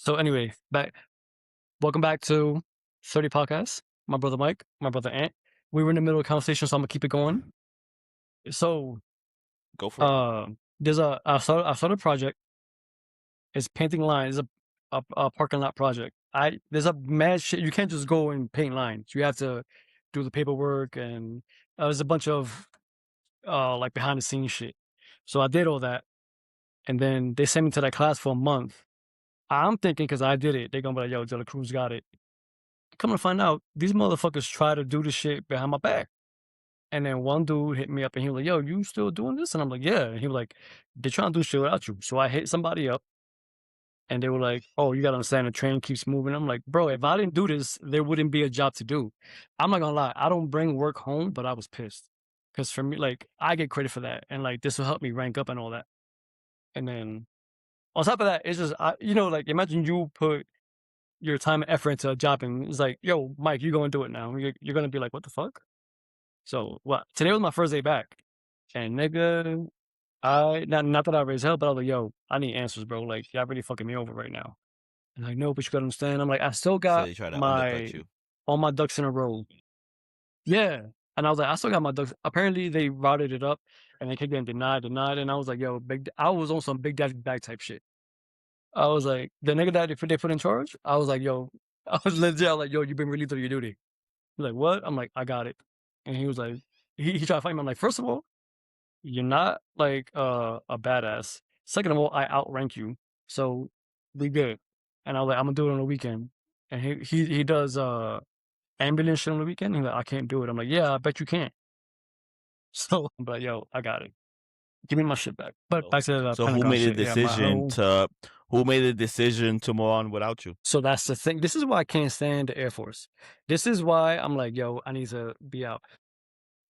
So anyway, welcome back to 30 Podcasts. My brother Mike, my brother Ant. We were in the middle of a conversation, so I'm gonna keep it going. So Go for it. there's I started a project. It's painting lines, a parking lot project. There's a mad shit. You can't just go and paint lines. You have to do the paperwork and there's a bunch of like behind the scenes shit. So I did all that, and then they sent me to that class for a month. I'm thinking because I did it, they're gonna be like, "Yo, De La Cruz got it." Come to find out, these motherfuckers try to do the shit behind my back. And then one dude hit me up and he was like, "Yo, you still doing this?" And I'm like, "Yeah." And he was like, "They're trying to do shit without you." So I hit somebody up and they were like, "Oh, you gotta understand the train keeps moving." I'm like, "Bro, if I didn't do this, there wouldn't be a job to do." I'm not gonna lie, I don't bring work home, but I was pissed. Cause for me, like, I get credit for that. And like this will help me rank up and all that. And then on top of that, it's just like imagine you put your time and effort into a job and it's like, "Yo, Mike, you go and do it now." You're gonna be like, "What the fuck?" So, what today was my first day back, and nigga, I not that I raised hell, but I was like, "Yo, I need answers, bro. Like, y'all really fucking me over right now." And like, "No, but you gotta understand." I'm like, "I still So got they try to my undercut you. all my ducks in a row." Yeah, and I was like, "I still got my ducks." Apparently, they routed it up, and they kept getting denied, and I was like, "Yo, I was on some big daddy bag type shit." I was like, the nigga that they put in charge. I was like, "Yo," I was legit. I was like, "Yo, you've been relieved of your duty." He's like, "What?" I'm like, "I got it," and he was like, he tried to fight me. I'm like, "First of all, you're not like a badass. Second of all, I outrank you, so we good." And I was like, "I'm gonna do it on the weekend." And he does ambulance shit on the weekend. He's like, "I can't do it." I'm like, "Yeah, I bet you can't." So I'm like, "Yo, I got it. Give me my shit back." But So, back to the so who Pentagon made a shit. Yeah, decision to move on without you? so that's the thing. This is why I can't stand the Air Force. This is why I'm like, "Yo, I need to be out."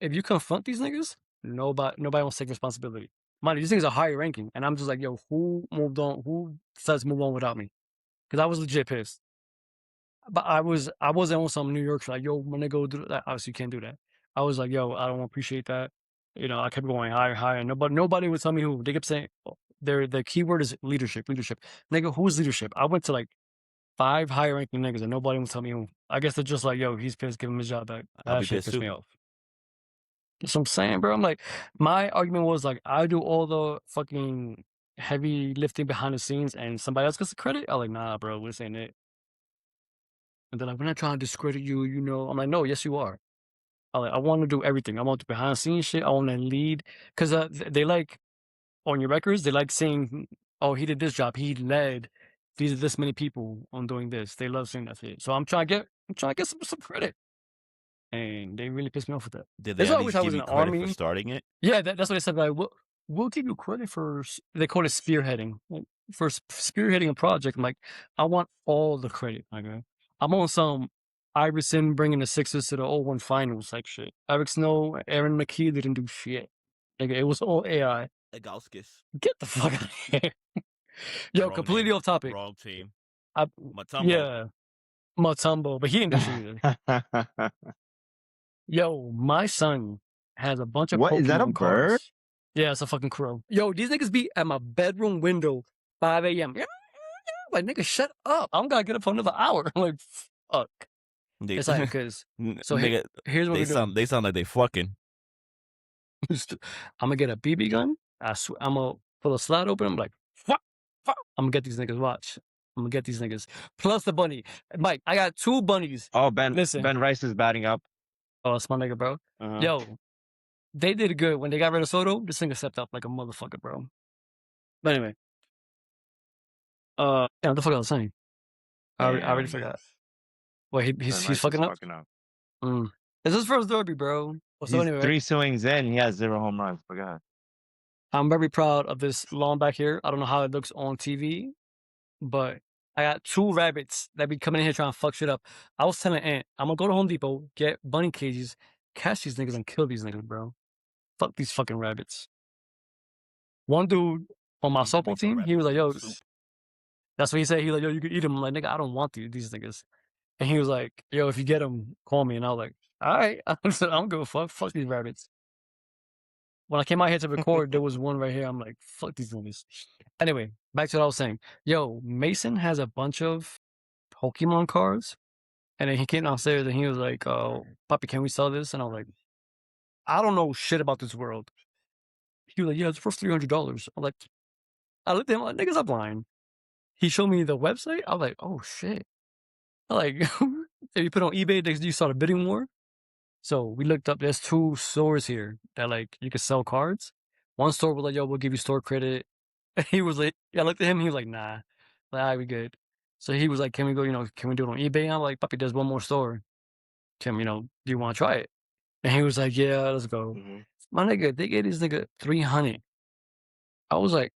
If you confront these niggas, nobody wants to take responsibility. Mind you, these niggas are higher ranking, and I'm just like, "Yo, who moved on? Who decides to move on without me?" Because I was legit pissed. But I wasn't on some New York shit, like, "Yo, my nigga, do that." Obviously, you can't do that. I was like, "Yo, I don't appreciate that." I kept going higher, higher. Nobody would tell me who. They kept saying the keyword is leadership, leadership. Nigga, who's leadership? I went to like 5 higher ranking niggas, and nobody would tell me who. I guess they're just like, "Yo, he's pissed. Give him his job back." I'll That be shit pissed pissed too. me off. That's what I'm saying, bro. I'm like, my argument was like, I do all the fucking heavy lifting behind the scenes, and somebody else gets the credit. I'm like, "Nah, bro, this ain't it." And they're like, "We're not trying to discredit you, you know." I'm like, "No, yes, you are." I want to do everything. I want to behind the scenes shit. I want to lead because they like on your records. They like saying, "Oh, he did this job. He led this many people on doing this." They love saying that shit. So I'm trying to get some credit, and they really pissed me off with that. Did they That's why at I wish least I give was in you the credit for army. starting it? Yeah, that's what they said. Like, we'll give you credit for they call it spearheading, like, for spearheading a project. I'm like, I want all the credit. Like, I'm on some Iverson bringing the Sixers to the 0-1 finals like shit. Eric Snow, Aaron McKee didn't do shit. Like, it was all AI. Egauskis. Get the fuck out of here. Yo, Wrong completely name. off topic. Wrong team. I, Matumbo. yeah, Mutombo, but he didn't do shit either. Yo, my son has a bunch of What is that, a Pokemon bird? cards. Yeah, it's a fucking crow. Yo, these niggas be at my bedroom window 5 a.m. Like, nigga, shut up. I don't gotta get up for another hour. I'm like, fuck. They, It's like, because, so nigga, here's what we're doing. they sound like they fucking. I'm gonna get a BB gun. I'm gonna pull a slot open. I'm like, fuck, fuck. I'm gonna get these niggas. Watch. I'm gonna get these niggas. Plus the bunny. Mike, I got 2 bunnies. Oh, Ben Listen. Rice is batting up. Oh, that's my nigga, bro. Uh-huh. Yo, they did good. When they got rid of Soto, this nigga stepped up like a motherfucker, bro. But anyway, yeah, what the fuck I was saying? I already forgot. Well, Ben he's Rice is fucking up. fucking up. Mm. It's his first derby, bro. Well, so He's anyway, 3 swings in. He has 0 home runs. But go ahead. I'm very proud of this lawn back here. I don't know how it looks on TV, but I got 2 rabbits that be coming in here trying to fuck shit up. I was telling Aunt, I'm gonna go to Home Depot, get bunny cages, catch these niggas, and kill these niggas, bro. Fuck these fucking rabbits. One dude on my Need to make softball some team, he rabbit was like, "Yo," soup. that's what he said. He was like, "Yo, you can eat them." I'm like, "Nigga, I don't want these niggas." And he was like, "Yo, if you get them, call me." And I was like, "All right." I said, "I don't give a fuck. Fuck these rabbits." when I came out here to record, there was one right here. I'm like, fuck these movies. Anyway, back to what I was saying. Yo, Mason has a bunch of Pokemon cards. And then he came downstairs and he was like, "Oh, Poppy, can we sell this?" And I was like, "I don't know shit about this world." He was like, "Yeah, it's for $300." I'm like, I looked at him like, "Niggas, I'm lying." He showed me the website. I was like, "Oh shit!" I'm like, if you put on eBay, you saw the bidding war. So we looked up. There's 2 stores here that like you could sell cards. One store was like, "Yo, we'll give you store credit." And he was like, I looked at him. He was like, "Nah, like, all right, we good." So he was like, "Can we go? Can we do it on eBay?" I'm like, "Poppy, there's one more store. Can do you want to try it?" And he was like, "Yeah, let's go." Mhm. My nigga, they gave this nigga 300. I was like,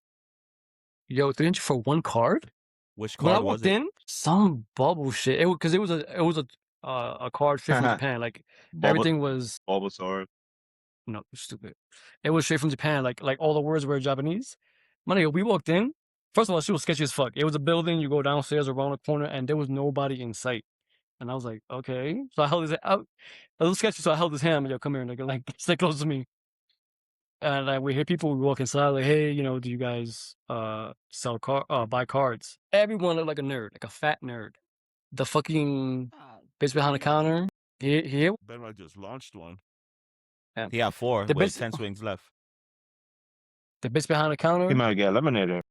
"Yo, 300 for one card?" Which When I card was walked it? in, some bubble shit. Because it was a card straight from Japan. Like Bubble everything was Bulbasaur. no stupid. It was straight from Japan. Like all the words were Japanese. My nigga, we walked in. First of all, she was sketchy as fuck. It was a building. You go downstairs around the corner, and there was nobody in sight. And I was like, okay. So I held his out. A little sketchy. So I held his hand. Yo, come here, nigga. Like stay close to me. And like we hear people we walk inside like, "Hey, do you guys buy cards?" Everyone looked like a nerd, like a fat nerd. The fucking bitch behind the counter. He Benrock just launched one. yeah. He had 4 The with bitch 10 swings left. the bitch behind the He counter. might get eliminated.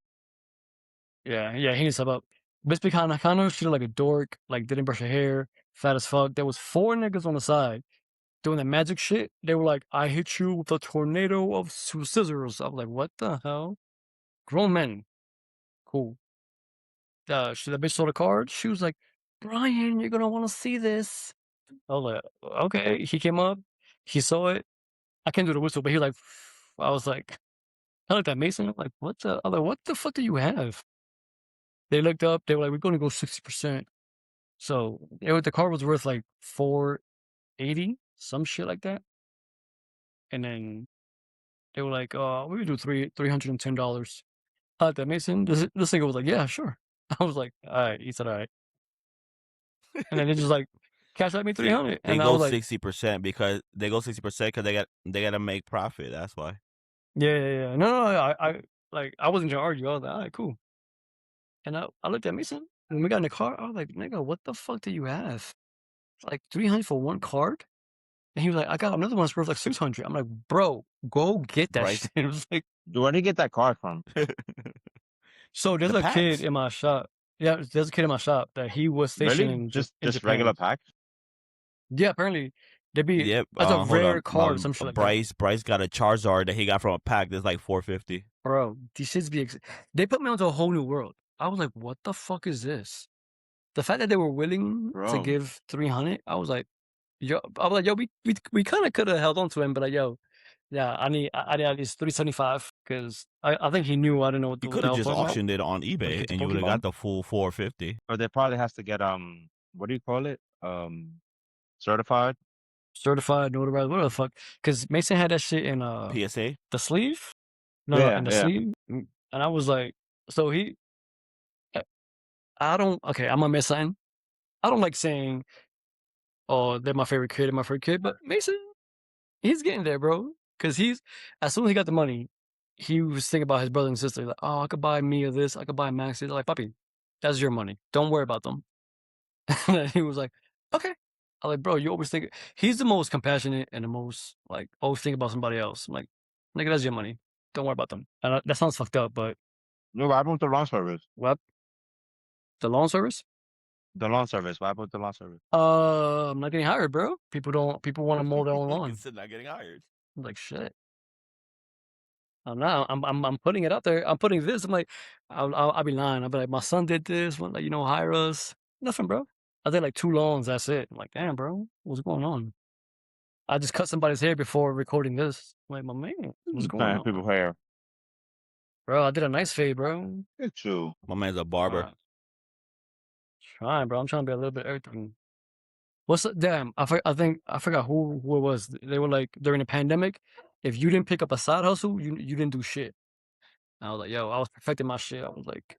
Yeah, he needs to step up. Bitch behind the counter, she looked like a dork, like didn't brush her hair, fat as fuck. There was 4 niggas on the side doing that magic shit. They were like, "I hit you with a tornado of scissors." I was like, "What the hell?" Grown men. Cool. The bitch saw the card. She was like, "Brian, you're gonna want to see this." I was like, "Okay." He came up. He saw it. I can't do the whistle, but he like, I was like, I looked at Mason. I'm like, "What the?" I'm like, "What the fuck do you have?" They looked up. They were like, "We're gonna go 60%." So the card was worth like 480, some shit like that. And then they were like, we could do $310." I looked at Mason. This nigga was like, "Yeah, sure." I was like, "All right." He said, "All right." And then they just like cash out me See, 300, they and I go was like, 60% because they got to make profit. That's why. yeah. No, I wasn't gonna argue. I was like, all right, cool. And I looked at Mason when we got in the car. I was like, nigga, what the fuck do you have? Like 300 for one card? And he was like, I got another one's worth like 600. I'm like, bro, go get that Bryce. shit. It was like, Where did he get that card from? so there's The a kid packs. in my shop. Yeah, there's a kid in my shop that he was stationed Really? in Just regular Japan. packs? Yeah, apparently they be Yep. as a Hold rare on. card or some shit like that. Bryce got a Charizard that he got from a pack that's like 450. Bro, these shits they put me onto a whole new world. I was like, what the fuck is this? The fact that they were willing to Bro. give 300, I was like, yo, we kind of could have held on to him, but like, yo, yeah, I need at least 375 because I think he knew I didn't know what You the, what could the have hell I was just talking about auctioned it on when it eBay came to and you would have got Pokemon. the full 450. Or they probably has to get what do you call it? Certified? Certified, notarized, whatever the fuck. Because Mason had that shit in PSA. the sleeve. No, Yeah, in the yeah. sleeve. And I was like, so uh, I don't, okay, I'm gonna miss something. I don't like saying, oh, they're my favorite kid, but Mason, he's getting there, bro. Because as soon as he got the money, he was thinking about his brother and sister. Like, oh, I could buy Mia this, I could buy Max this. Like, puppy, that's your money. Don't worry about them. And then he was like, okay. I'm like, bro, you always think he's the most compassionate and the most like always think about somebody else. I'm like, nigga, that's your money. Don't worry about them. And that sounds fucked up, but No, what happened with the lawn service? what? The loan service? The lawn service. What happened with the lawn service? I'm not getting hired, bro. People want to mow their own lawn. Consider not getting hired. I'm like, shit. I'm not. I'm putting it out there. I'm putting this. I'm like, I'll be lying. I'll be like, my son did this. Like, hire us. Nothing, bro. I did like 2 lawns. That's it. I'm like, damn, bro, what's going on? I just cut somebody's hair before recording this. I'm like, my man, what's going Playing on, people hair. bro? I did a nice fade, bro. It's true. My man's a barber. Trying, bro. I'm trying to be a little bit everything. Damn? I forgot who it was. They were like during the pandemic, if you didn't pick up a side hustle, you didn't do shit. I was like, yo, I was perfecting my shit. I was like,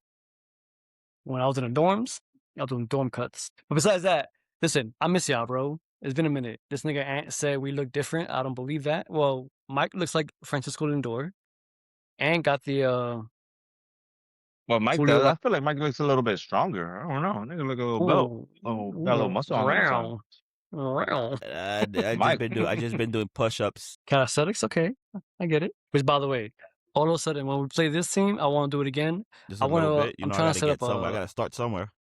when I was in the dorms, I was doing dorm cuts. But besides that, listen, I miss y'all, bro. It's been a minute. This nigga Ant said we look different. I don't believe that. Well, Mike looks like Francisco Lindor, and got the Well, Mike Julio. does. I feel like Mike looks a little bit stronger. I don't know. Nigga look a little built. Got a little muscle on him or something. Mike, I just been doing push-ups. Calisthenics, okay, I get it. Which, by the way, all of a sudden when we play this team, I want to do it again. Just a little bit. You I'm know, I trying gotta to set get up somewhere. I gotta start somewhere.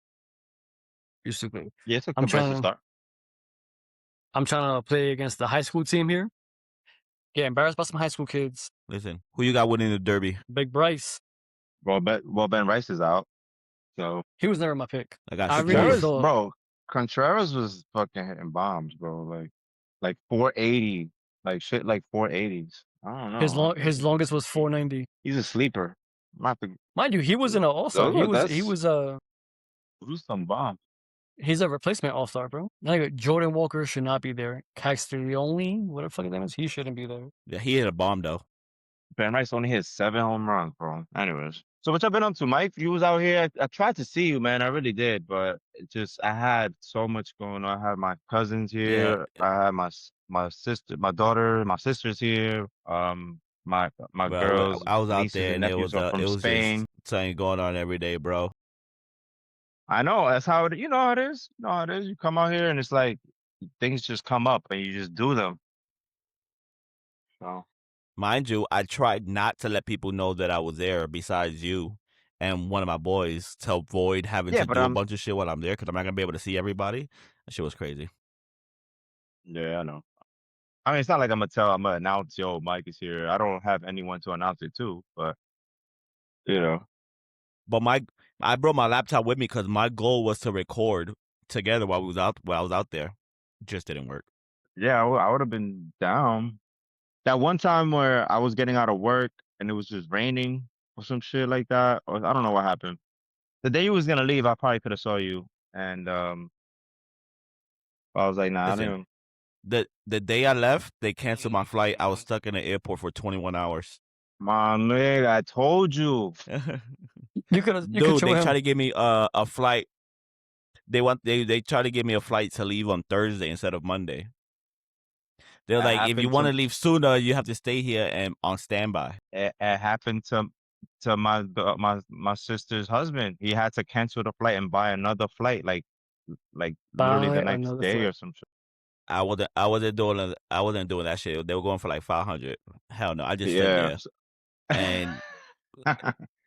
You're stupid. yeah, it's a I'm good place to trying. start. I'm trying to play against the high school team here. Get embarrassed by some high school kids. Listen, who you got winning the derby? Big Bryce. Well, Ben Rice is out, so He was never my pick. I got I Steve. really Contreras, thought bro. Contreras was fucking hitting bombs, bro. Like 480, like shit, like 480s. I don't know. his longest was 490. He's a sleeper. Mind you, he was in an all-star. He was Who's some bomb. he's a replacement all-star, bro. Like Jordan Walker should not be there. Castiglione, whatever fucking name is, he shouldn't be there. Yeah, he hit a bomb though. Ben Rice only hit 7 home runs, bro. Anyways, so what y'all been up to, Mike? You was out here. I tried to see you, man. I really did, but I had so much going on. I had my cousins here. I had my sister, my daughter, my sisters here. My girls, I was out nieces there, and and nephews are from Spain. just something going on every day, bro. I know that's how it. You know how it is. You know how it is. You come out here and it's like things just come up and you just do them. So. Mind you, I tried not to let people know that I was there besides you and one of my boys to avoid having to do a bunch of shit while I'm there because I'm not going to be able to see everybody. That shit was crazy. Yeah, I know. I mean, it's not like I'm going to announce, yo, Mike is here. I don't have anyone to announce it to, but, you know. But I brought my laptop with me because my goal was to record together while I was out there. It just didn't work. Yeah, I would have been down. That one time where I was getting out of work and it was just raining or some shit like that, or I don't know what happened. The day you was gonna leave, I probably could have saw you, and I was like, nah, Listen, I didn't. The day I left, they canceled my flight. I was stuck in the airport for 21 hours. My nigga, I told you. You could Dude, they tried to give me a flight. They tried to give me a flight to leave on Thursday instead of Monday. They're like, if you want to leave sooner, you have to stay here and on standby. It happened to my sister's husband. He had to cancel the flight and buy another flight, like literally the next day or some shit. I wasn't doing that shit. They were going for like 500. Hell no, I just said yeah.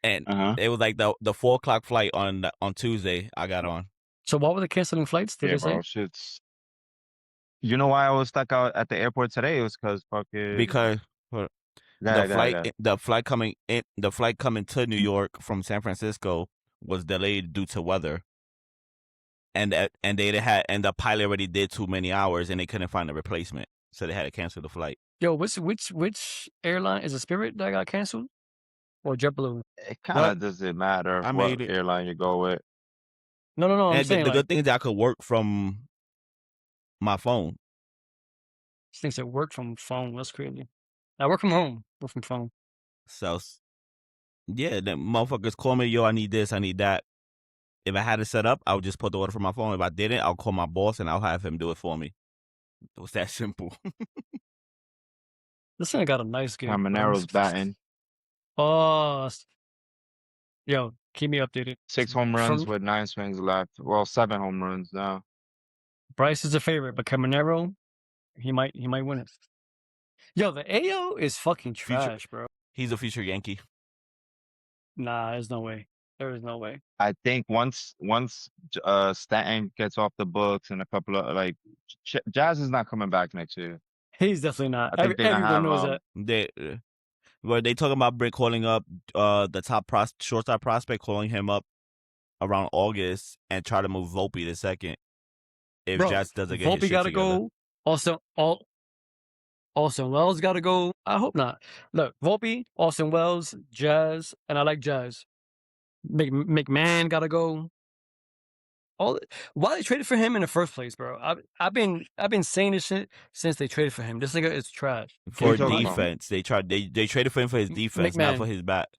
And it was like the 4:00 flight on Tuesday. I got on. So why were they canceling flights? Did they say? Bro, shit's. You know why I was stuck out at the airport today? It was because the flight coming to New York from San Francisco was delayed due to weather, and the pilot already did too many hours and they couldn't find a replacement, so they had to cancel the flight. Yo, which airline is a Spirit that got canceled, or JetBlue? It kind of doesn't matter what airline you go with. No. I'm saying the good thing is that I could work from my phone. Things that work from phone. That's crazy. I work from home. Work from phone. So, yeah, the motherfuckers call me, yo, I need this, I need that. If I had it set up, I would just put the order from my phone. If I didn't, I'll call my boss and I'll have him do it for me. It was that simple. This thing got a nice game. Camaro's batting. Oh, yo, keep me updated. 6 home runs with 9 swings left. Well, 7 home runs now. Bryce is a favorite, but Caminero, he might win it. Yo, the AO is fucking trash, bro. He's a future Yankee. Nah, there's no way. There is no way. I think once Stanton gets off the books and a couple of Jazz is not coming back next year. He's definitely not. I think Everyone knows that. They talking about Brick calling up the top shortstop prospect, calling him up around August and try to move Volpe the second if Jazz doesn't get his shit gotta together. Go. Austin Wells got to go. I hope not. Look, Volpe, Austin Wells, Jazz, and I like Jazz. McMahon got to go. Why they traded for him in the first place, bro? I've been saying this shit since they traded for him. This nigga is trash. For defense, they traded for him for his defense, not for his bat.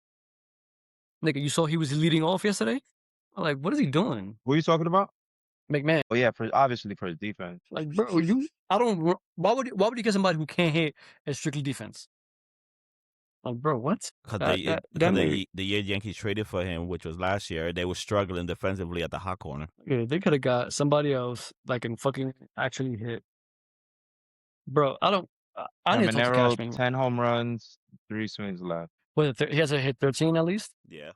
Nigga, you saw he was leading off yesterday. I'm like, what is he doing? Who are you talking about? McMahon. Oh yeah, obviously for his defense. Like, bro, why would you get somebody who can't hit as strictly defense? Like, bro, what? Because That the year Yankees traded for him, which was last year, they were struggling defensively at the hot corner. Yeah, they could have got somebody else that can fucking actually hit. Bro, I need to talk to Caminero, Cashman. 10 home runs, 3 swings left. He has to hit 13 at least. Yeah.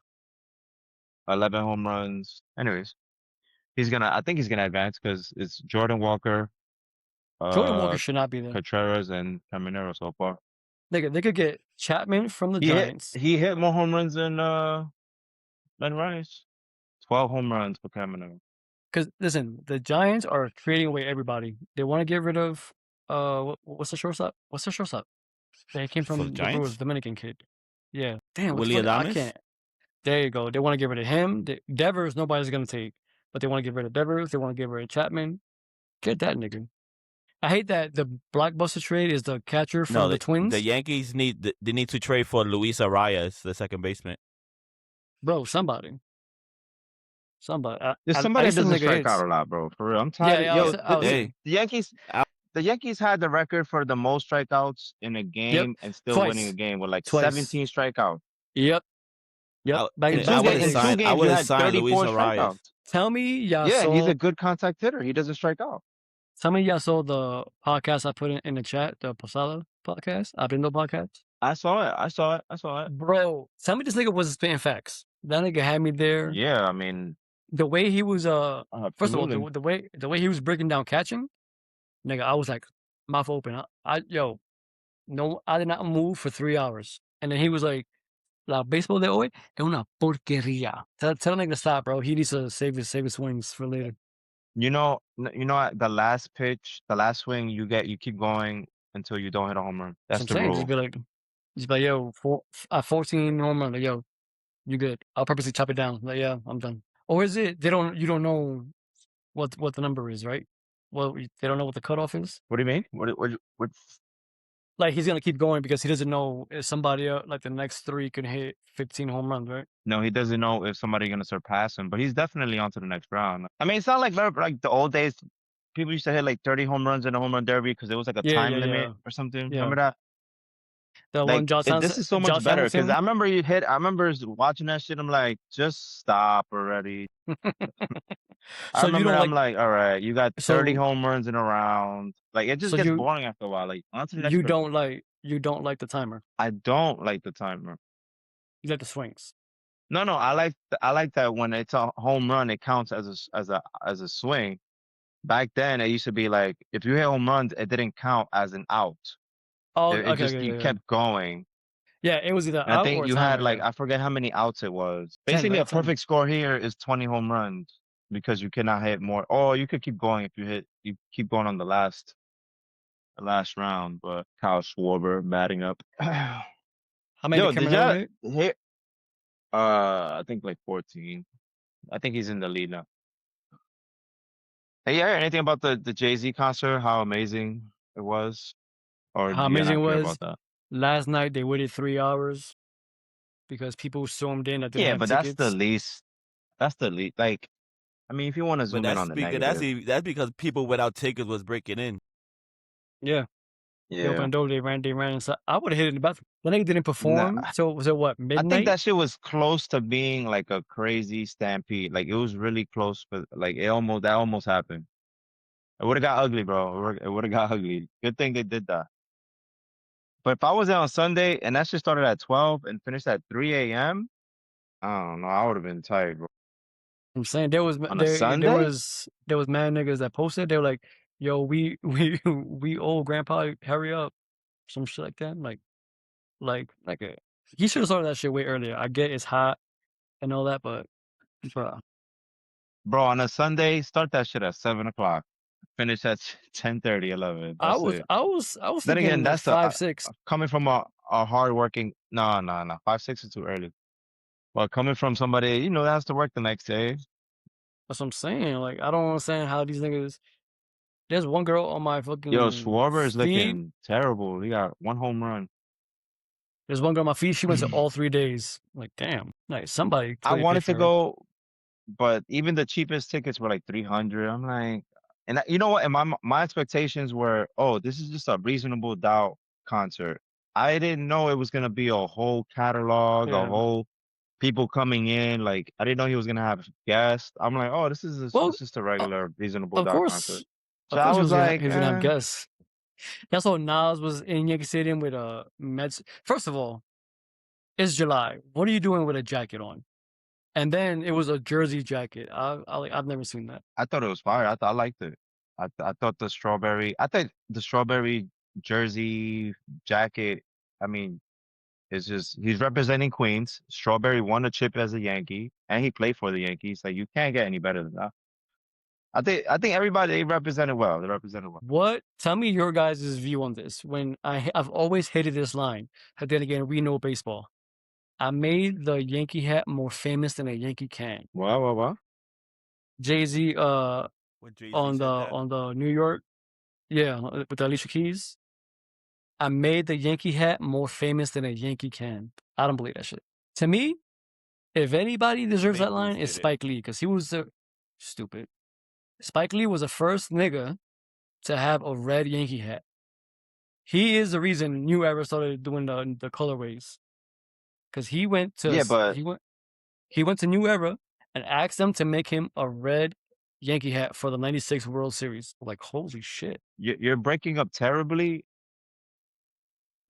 11 home runs. Anyways, I think he's gonna advance because it's Jordan Walker, Jordan Walker should not be there. Contreras, and Caminero so far. They could get Chapman from the Giants. He hit more home runs than Rice. 12 home runs for Caminero. Because listen, the Giants are trading away everybody. They want to get rid of what's the shortstop? What's the shortstop? They came For from the the Giants? Brewers, Dominican kid. Yeah, damn. What the Willie fuck? I Adames? can't. There you go. They want to get rid of him. Devers, nobody's gonna take, but they want to get rid of Devers. They want to get rid of Chapman. Get that nigga. I hate that the blockbuster trade is the catcher from No, the Twins. the Yankees need to trade for Luis Arias, the second baseman. Bro, somebody. There's somebody that doesn't strike out a lot, bro. For real, I'm tired. Yeah, The Yankees. The Yankees had the record for the most strikeouts in a game and still winning a game with like 17 strikeouts. Yep. I would have signed Luis Arias. Tell me, yeah, he's a good contact hitter. He doesn't strike out. Tell me, y'all saw the podcast I put in the chat, the Posada podcast, Abriendo podcast. I saw it. Bro, tell me this nigga wasn't spitting facts. That nigga had me there. Yeah, I mean, the way he was first of all, the way he was breaking down catching, nigga, I was like mouth open. I did not move for 3 hours, and then he was like, "La baseball de hoy es una porquería." Tell the nigga to stop, bro. He needs to save his swings for later. You know, the last pitch, the last swing, you keep going until you don't hit a home run. That's the rule. Just be like, yo, 14 home run. Like, yo, you good? I'll purposely chop it down. Like, yeah, I'm done. Or is it you don't know what the number is, right? Well, they don't know what the cutoff is. What do you mean? What? Like, he's gonna keep going because he doesn't know if somebody like the next 3 can hit 15 home runs, right? No, he doesn't know if somebody's gonna surpass him, but he's definitely on to the next round. I mean, it's not like the old days. People used to hit like 30 home runs in a home run derby because it was like a time limit or something. Yeah. Remember that? This is so much better because I remember watching that shit. I'm like, just stop already. I'm like, all right, you got 30 home runs in a round. Like, it just gets boring after a while. Like, on to the next you don't like the timer. I don't like the timer. You like the swings. No, I like that when it's a home run, it counts as a swing. Back then, it used to be like if you hit home runs, it didn't count as an out. Oh, you kept going. Yeah, it was either out. I think you had like I forget how many outs it was. Basically, a perfect score here is 20 home runs because you cannot hit more. Oh, you could keep going if you keep going on the last round. But Kyle Schwarber batting up. How many did you hit? I think like 14. I think he's in the lead now. Hey, yeah, anything about the Jay-Z concert? How amazing it was? Or how amazing it was? Last night they waited 3 hours because people stormed in. But that's the least. Like, I mean, if you want to zoom in on the negative, that's because people without tickets was breaking in. Yeah. They opened the door, they ran inside. I would have hit it in the bathroom. The nigga didn't perform. So was it what, midnight? I think that shit was close to being like a crazy stampede. Like, it was really close, but like that almost happened. It would have got ugly, bro. It would have got ugly. Good thing they did that. But if I was there on Sunday and that shit started at 12 and finished at 3 a.m., I don't know. I would have been tired, bro. I'm saying there was mad niggas that posted. They were like, "Yo, we old grandpa, hurry up," some shit like that. Like he should have started that shit way earlier. I get it's hot and all that, but bro, on a Sunday, start that shit at 7 o'clock. Finish at 10:30, 11. I was then again, that's 5-6 coming from a hardworking. No. 5-6 is too early. Well, coming from somebody that has to work the next day. That's what I'm saying. Like, I don't understand how these niggas. There's one girl on my fucking. Yo, Schwarber is looking terrible. He got 1 home run. There's one girl on my feed. She went to all 3 days. Like, damn. Like, somebody. I wanted to go. but even the cheapest tickets were like 300. I'm like, and you know what? And my expectations were, oh, this is just a reasonable doubt concert. I didn't know it was gonna be a whole catalog, a Yeah. whole people coming in. Like I didn't know he was gonna have guests. I'm like, oh, Well, it's just a uh, regular reasonable of doubt concert. course, So I he was was gonna like, he was gonna have eh. guests. That's how Nas was in Yankee Stadium with Mets. First of all, it's July. What are you doing with a jacket on? And then it was a jersey jacket. I've never seen that. I thought it was fire. I liked it. I thought the strawberry jersey jacket. I mean, it's just he's representing Queens. Strawberry won a chip as a Yankee, and he played for the Yankees. Like you can't get any better than that. I think everybody they represented well. They represented well. What? Tell me your guys' view on this. When I've always hated this line. But then again, we know baseball. I made the Yankee hat more famous than a Yankee can. Well. Jay-Z When Jay-Z on said that, the New York, yeah, with the Alicia Keys. I made the Yankee hat more famous than a Yankee can. I don't believe that shit. To me, if anybody deserves that Babe line, Ruth it's did it. Spike Lee, because he was the stupid. Spike Lee was the first nigga to have a red Yankee hat. He is the reason New Era started doing the colorways. Because Yeah, but he went to New Era and asked them to make him a red Yankee hat for the '96 World Series. Like, holy shit! you're breaking up terribly.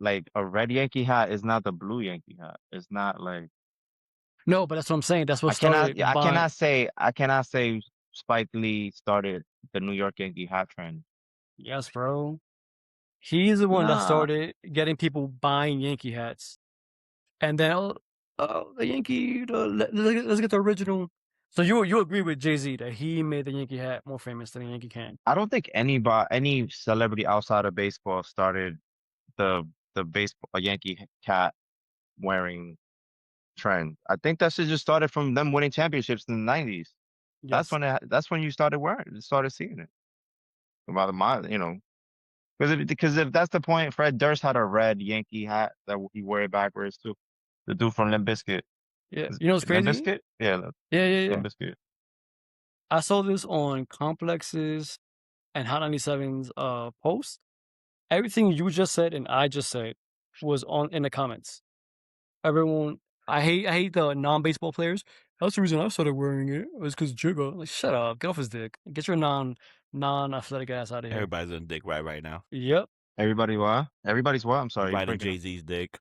Like a red Yankee hat is not the blue Yankee hat. It's not like No, but that's what I'm saying. That's what started I by cannot say Spike Lee started the New York Yankee hat trend. yes, bro. He's the one that Nah, started getting people buying Yankee hats, and then the Yankee. Let's get the original. So you agree with Jay-Z that he made the Yankee hat more famous than the Yankee can? I don't think any celebrity outside of baseball started the baseball a Yankee cat wearing trend. I think that shit just started from them winning championships in the '90s. Yes. That's when you started wearing, started seeing it. About my, you know, because if that's the point, Fred Durst had a red Yankee hat that he wore it backwards too. The dude from Limp Bizkit. Yeah. Is You know what's it Limp crazy? Bizkit? Yeah, Yeah, yeah, yeah. Limp Bizkit. I saw this on Complexes and Hot 97's post. Everything you just said and I just said was on in the comments. Everyone, I hate the non-baseball players. That's the reason I started wearing it. It was because Jigga. Like, shut up, get off his dick. Get your non-athletic ass out of here. everybody's on dick right now. Yep. Everybody what? Everybody's what? I'm sorry, you're Riding breaking up. Jay-Z's dick.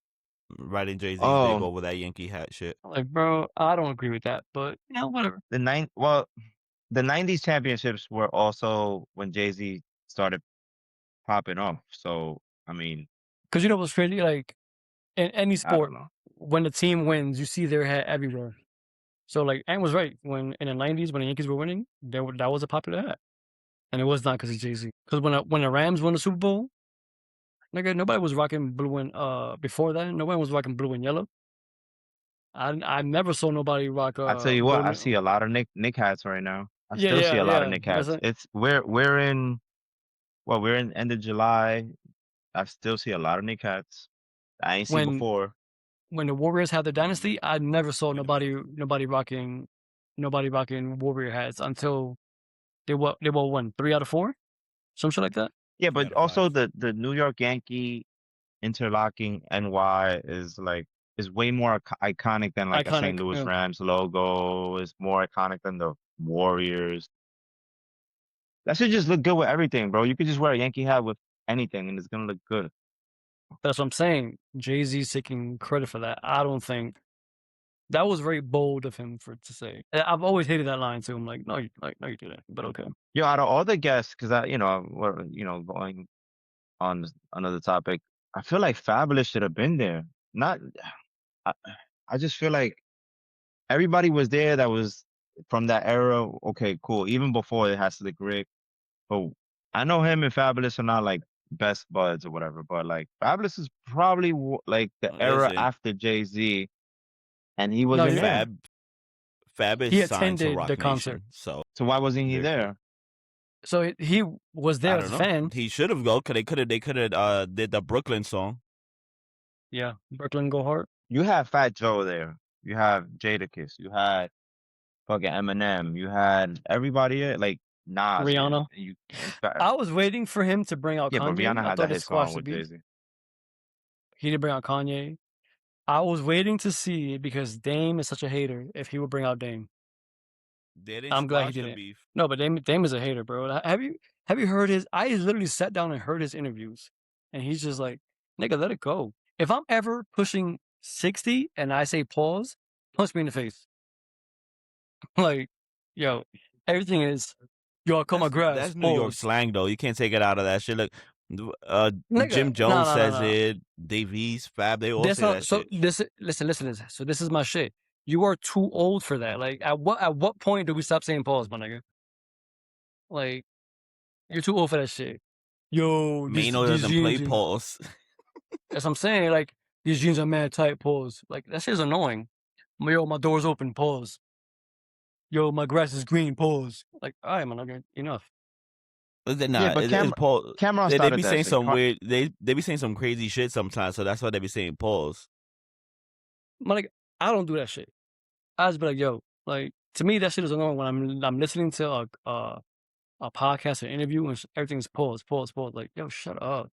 Riding Jay-Z's dick Oh, over that Yankee hat shit. Like, bro, I don't agree with that, but whatever. the '90s championships were also when Jay-Z started popping off. So I mean, Because you know what's crazy? Like in any I don't sport, know. when the team wins, you see their hat everywhere. So like, Ant was right. When in the '90s, when the Yankees were winning, that was a popular hat, and it was not because of Jay-Z. Because when the Rams won the Super Bowl, nigga, nobody was rocking blue and before that, no one was rocking blue and yellow. I never saw nobody rock I tell you what, I golden. see a lot of Nick hats right now. I Yeah, still see yeah, a lot of yeah. Nick That's hats. it. It's we're in end of July. I still see a lot of Nick hats. I ain't see When before. when the Warriors had the Mm, dynasty, I never saw wait a minute. nobody rocking Warrior hats until they were one 3 out of 4, some shit like that. Yeah, 3 but out of also 5. the New York Yankee interlocking NY is like is way more iconic than like a St. Iconic. Louis Yeah, Rams logo. Is more iconic than the Warriors. That should just look good with everything, bro. You could just wear a Yankee hat with anything and it's gonna look good. that's what I'm saying. Jay-Z's taking credit for that. I don't think that was very bold of him to say. I've always hated that line too. I'm like, no, you didn't. But okay. Yo, out of all the guests, because we're going on another topic. I feel like Fabulous should have been there. Not, I, I just feel like everybody was there that was from that era. Okay, cool. Even before it has to the Rick. But I know him and Fabulous are not like best buds or whatever. But like Fabulous is probably like the era Listen, after Jay-Z, and he No, wasn't there. Fab is he signed to attended the Rock concert, Nation, so So why wasn't he there. there? so he was there I as don't a know. fan. He should have go because they could have did the Brooklyn song. Yeah, Brooklyn Go Hard. You have Fat Joe there. You have Jadakiss. You had fucking Eminem. You had everybody like Nas came. Rihanna. In fact, I was waiting for him to bring out yeah, but Kanye. Rihanna I had thought that they hit song squashed the with beef. Jay-Z. He didn't bring out Kanye. I was waiting to see because Dame is such a hater if he would bring out Dame. They didn't I'm glad he squash the didn't. beef. No, but Dame is a hater, bro. Have you heard his? I literally sat down and heard his interviews, and he's just like, "Nigga, let it go." If I'm ever pushing 60 and I say pause, punch me in the face. Like, yo, everything is, yo, I cut my grass. That's New York Pause, slang though. You can't take it out of that shit. Look, nigga. Jim No, Jones no, no, says no. it. Dave East, Fab, they all That's say not. that So shit. listen. So this is my shit. You are too old for that. Like, at what point do we stop saying pause, my nigga? Like, you're too old for that shit. Yo, these Mano these doesn't play jeans. pause. That's what I'm saying. Like, these jeans are mad tight. Pause. Like, that shit's annoying. Yo, my door's open. Pause. Yo, my grass is green. Pause. Like, all right, man. Okay, enough. Yeah, Nah, but it's Paul. Cameron They started be that saying shit. some weird. They be saying some crazy shit sometimes, so that's why they be saying pause. Man, like, I don't do that shit. I just be like, yo, like, to me, that shit is annoying when I'm listening to a podcast or interview and everything's pause, pause, pause. Like, yo, shut up.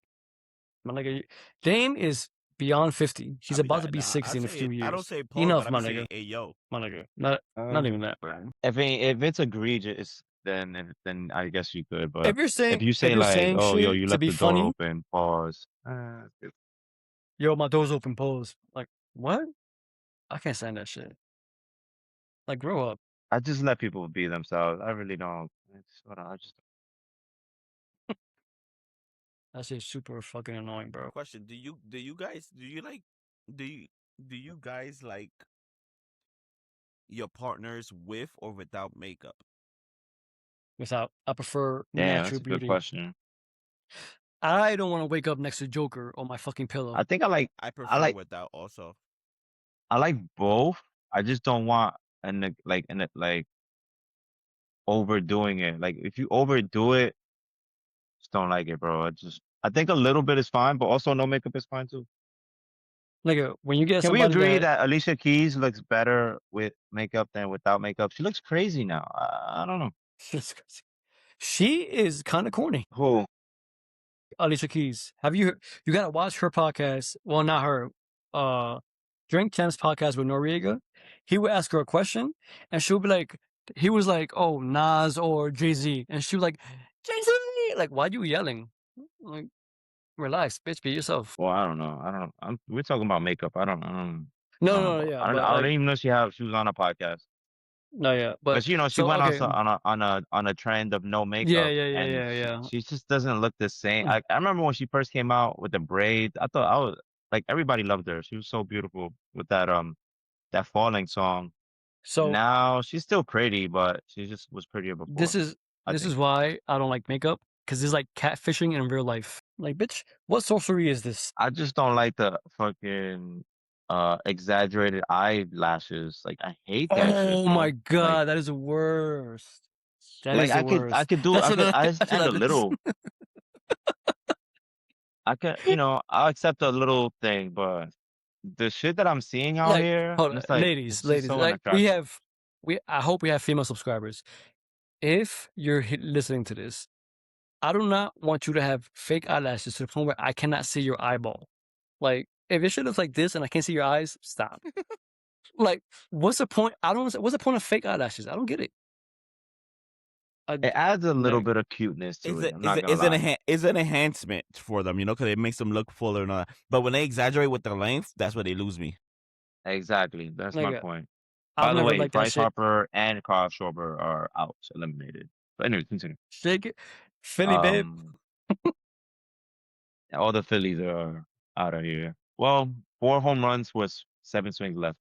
My nigga, Dame is beyond 50. I He's be about to like, be nah, 60 in a few I don't years. say pause, but Enough, I my be saying, nigga. hey yo. My nigga. Not even that, bro. If it's egregious, then I guess you could. But if you If say you're like, saying oh, yo, shit you to left be the door funny, open, pause. yo, my door's open, pause. Like, what? I can't stand that shit. Like, grow up. I just let people be themselves. I really don't. I just That shit's super fucking annoying, bro. Question: do you do you guys like your partners with or without makeup? I prefer damn. natural That's a good beauty. question. I don't want to wake up next to Joker on my fucking pillow. I think I I prefer like without also. I like both. I just don't want like overdoing it. Like if you overdo it, just don't like it, bro. I think a little bit is fine, but also no makeup is fine too. Nigga, when you get Can we somebody agree that that Alicia Keys looks better with makeup than without makeup? She looks crazy now. I don't know. she is kind of corny. Who? Alicia Keys. You gotta watch her podcast. Well, not her. Drink Champs podcast with Noriega. He would ask her a question, and she'll be like, he was like, "Oh, Nas or Jay-Z," and she was like, "Jay-Z!" Like, why you yelling? Like, relax, bitch. Be yourself. Well, I don't know. We're talking about makeup. I No, don't know no, no, about. yeah, but I don't like, even know she was on a podcast. no, yeah, but But she so went okay, on a trend of no yeah, makeup, yeah, yeah, and yeah, yeah. she just doesn't look the same. I remember when she first came out with the braids. I thought I was like everybody loved her. She was so beautiful with that falling song. So Now she's still pretty, but she just was prettier this before. is I this is think. why I don't like makeup because it's like catfishing in real life. Like, bitch, what sorcery is this? I just don't like the fucking exaggerated eyelashes. Like I hate that shit, Oh my bro. god, that is the worst. That Like is the I worst. could do That's what I that's what stand a that is. little. I can, I'll accept a little thing, but the shit that I'm seeing out Like, here, hold on, it's like it's just ladies, so like unattractive. I hope we have female subscribers. If you're listening to this, I do not want you to have fake eyelashes to the point where I cannot see your eyeball. Like, if your shit looks like this and I can't see your eyes, stop. Like, what's the point? I don't. What's the point of fake eyelashes? I don't get it. It adds a little No. bit of cuteness to it. I'm not gonna lie. It's an enhancement for them, because it makes them look fuller and all that. But when they exaggerate with the length, that's where they lose me. Exactly, that's my Nigga, point. I've By the never way, liked that Bryce shit. Harper and Carl Schwarber are out, eliminated. But anyway, continue. Shake it, Philly babe. Um, all the Phillies are out of here. Well, 4 home runs was 7 swings left.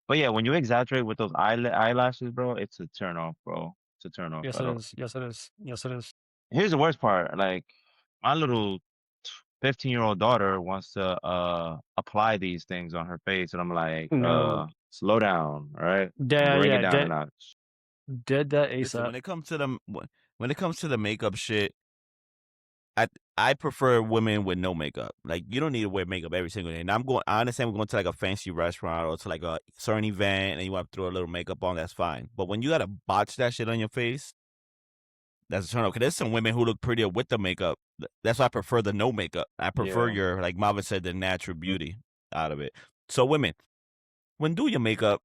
But yeah, when you exaggerate with those eyelashes, bro, it's a turn off, bro. It's a turn off. Yes, I it don't. is. Yes, it is. Yes, it is. Here's the worst part. Like my little 15-year-old daughter wants to apply these things on her face, and I'm like, No. slow down, all right? Bring it Yeah, down a notch. dead that Listen, ASAP. when it comes to the makeup shit, I prefer women with no makeup. Like, you don't need to wear makeup every single day. And I understand we're going to like a fancy restaurant or to like a certain event and you want to throw a little makeup on, that's fine. But when you gotta botch that shit on your face, that's a turn off. 'Cause there's some women who look prettier with the makeup. That's why I prefer the no makeup. I prefer Yeah. your, like Marvin said, the natural beauty out of it. So women, when do your makeup,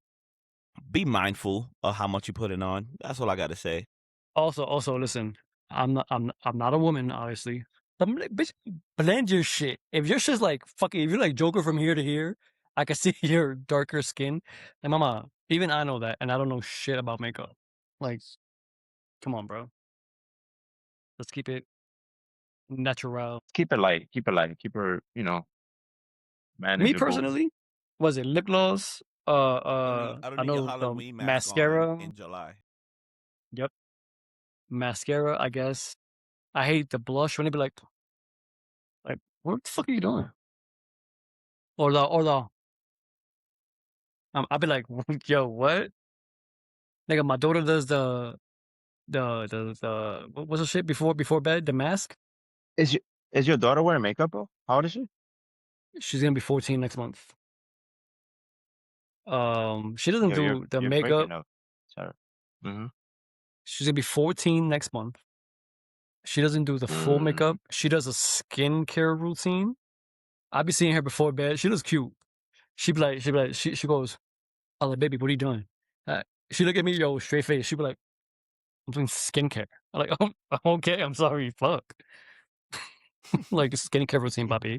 be mindful of how much you put it on. That's all I gotta say. Also, listen, I'm not a woman, obviously. But I'm like, bitch, blend your shit. If your shit's like fucking, if you're like Joker from here to here, I can see your darker skin. And mama, even I know that, and I don't know shit about makeup. Like, come on, bro. Let's keep it natural. Keep it light. Keep it light. Keep her, Me manageable. personally, was it lip gloss? I don't I need your know the Halloween mask on mascara. in July. Yep, mascara. I guess I hate the blush when they be like, what the fuck are you doing? Or the I'll be like, yo, what? Nigga, my daughter does the what's the shit before bed? The mask. Is your is your daughter wearing makeup, bro? How old is she? She's gonna be 14 next month. She doesn't Yo, you're do the you're makeup. breaking up. Sorry. Mm-hmm. She's gonna be 14 next month. She doesn't do the full makeup. She does a skincare routine. I be seeing her before bed. She looks cute. She goes, "Oh, like, baby, what are you doing?" She look at me, yo, straight face. She be like, "I'm doing skincare." I'm like, "Oh, okay, I'm sorry, fuck." Like skincare routine, papi.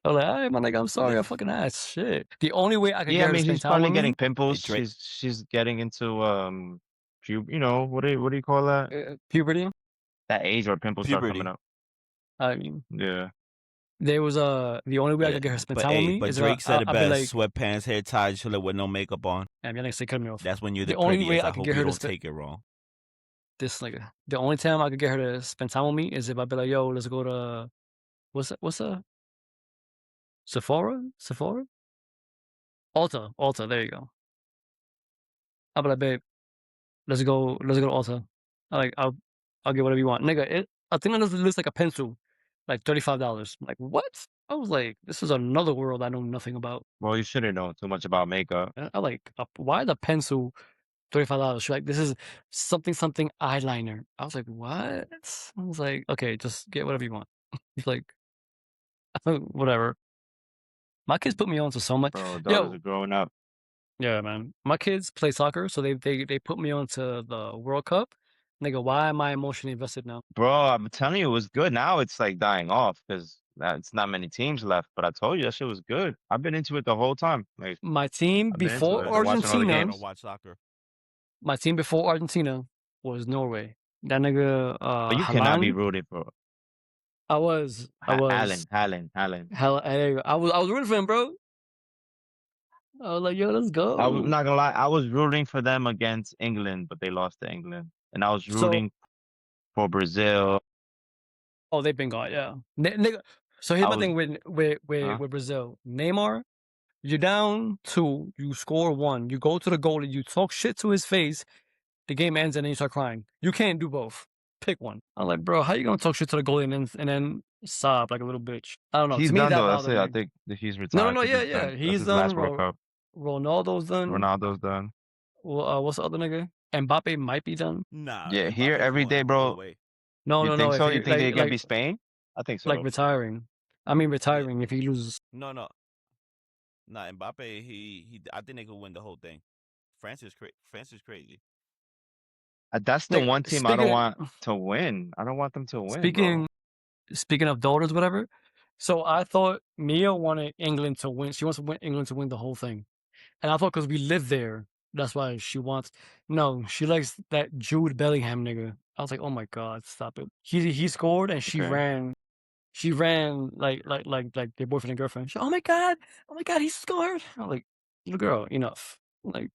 I'm like, "Hey, my nigga, I'm sorry, I fucking asked." Shit. The only way I could Yeah, get I her to mean, spend she's time probably with getting me, pimples. Hey, Drake, She's getting into what do you call that? puberty. That age where pimples start coming puberty. up. I mean, Yeah. there was the only way I Yeah, could get her to spend but time with hey, me but is if Drake said it I'll be best: like, sweatpants, hair tied, chilling with no makeup on. "Damn, y'all niggas say cut me off." That's when you're The the only way prettiest. I I could hope get you her to don't spend take it wrong. this nigga. The only time I could get her to spend time with me is if I be like, "Yo, let's go to what's that? Sephora? Ulta, there you go." I'll be like, "Babe, let's go to Ulta." I'll get whatever you want. Nigga, I think it looks like a pencil, like $35. I'm like, what? I was like, this is another world I know nothing about. Well, you shouldn't know too much about makeup. And I like, why the pencil $35? She's like, this is something eyeliner. I was like, what? I was like, okay, just get whatever you want. He's like, whatever. My kids put me on to so much. Bro, daughters Yo, are growing up. yeah, man. My kids play soccer, so they put me on to the World Cup. Nigga, why am I emotionally invested now? Bro, I'm telling you, it was good. Now it's like dying off because it's not many teams left. But I told you that shit was good. I've been into it the whole time. Like My team I've been into before it. I've been watching all the I Argentina, don't games. watch soccer. my team before Argentina was Norway. That nigga, But you cannot be Haaland. rooted for I was Haaland. hell. I was rooting for him, bro. I was like, yo, let's I'm go. not gonna lie. I was rooting for them against England, but they lost to England. And I was So, rooting for Brazil. oh, they've been gone, yeah. Nigga. So here's I my was, thing with Brazil. Neymar, you're down two, you score one, you go to the goalie, you talk shit to his face, the game ends, and then you start crying. You can't do both. Pick one. I'm like, bro, how you gonna talk shit to the goalie and then sob like a little bitch? I don't know. he's To me, done that though. That's bothered it. I me. think that he's No, no, retired no. because Yeah, it's yeah. done. That's He's his done. last World Cup. Ronaldo's done. Ronaldo's done. Well, what's the other nigga? Mbappe might be done. Nah, Yeah, here Mbappe's every day, going all the bro. way. No, You no, think no. If so? You he think they can be Spain? I think like so. retiring, I mean Yeah, retiring if he loses. no, no, nah. Mbappe, he. I think they could win the whole thing. France is crazy. That's the Nigga, one team I don't want to win. I don't want them to win, bro. speaking speaking of daughters, whatever. So I thought Mia wanted England to win. She wants to win England to win the whole thing. And I thought because we live there, that's why she wants. No, she likes that Jude Bellingham nigga. I was like, oh my god, stop it. He scored and she Okay. ran. She ran like their boyfriend and girlfriend. She, oh my god, he scored. I'm like, little girl, enough. Like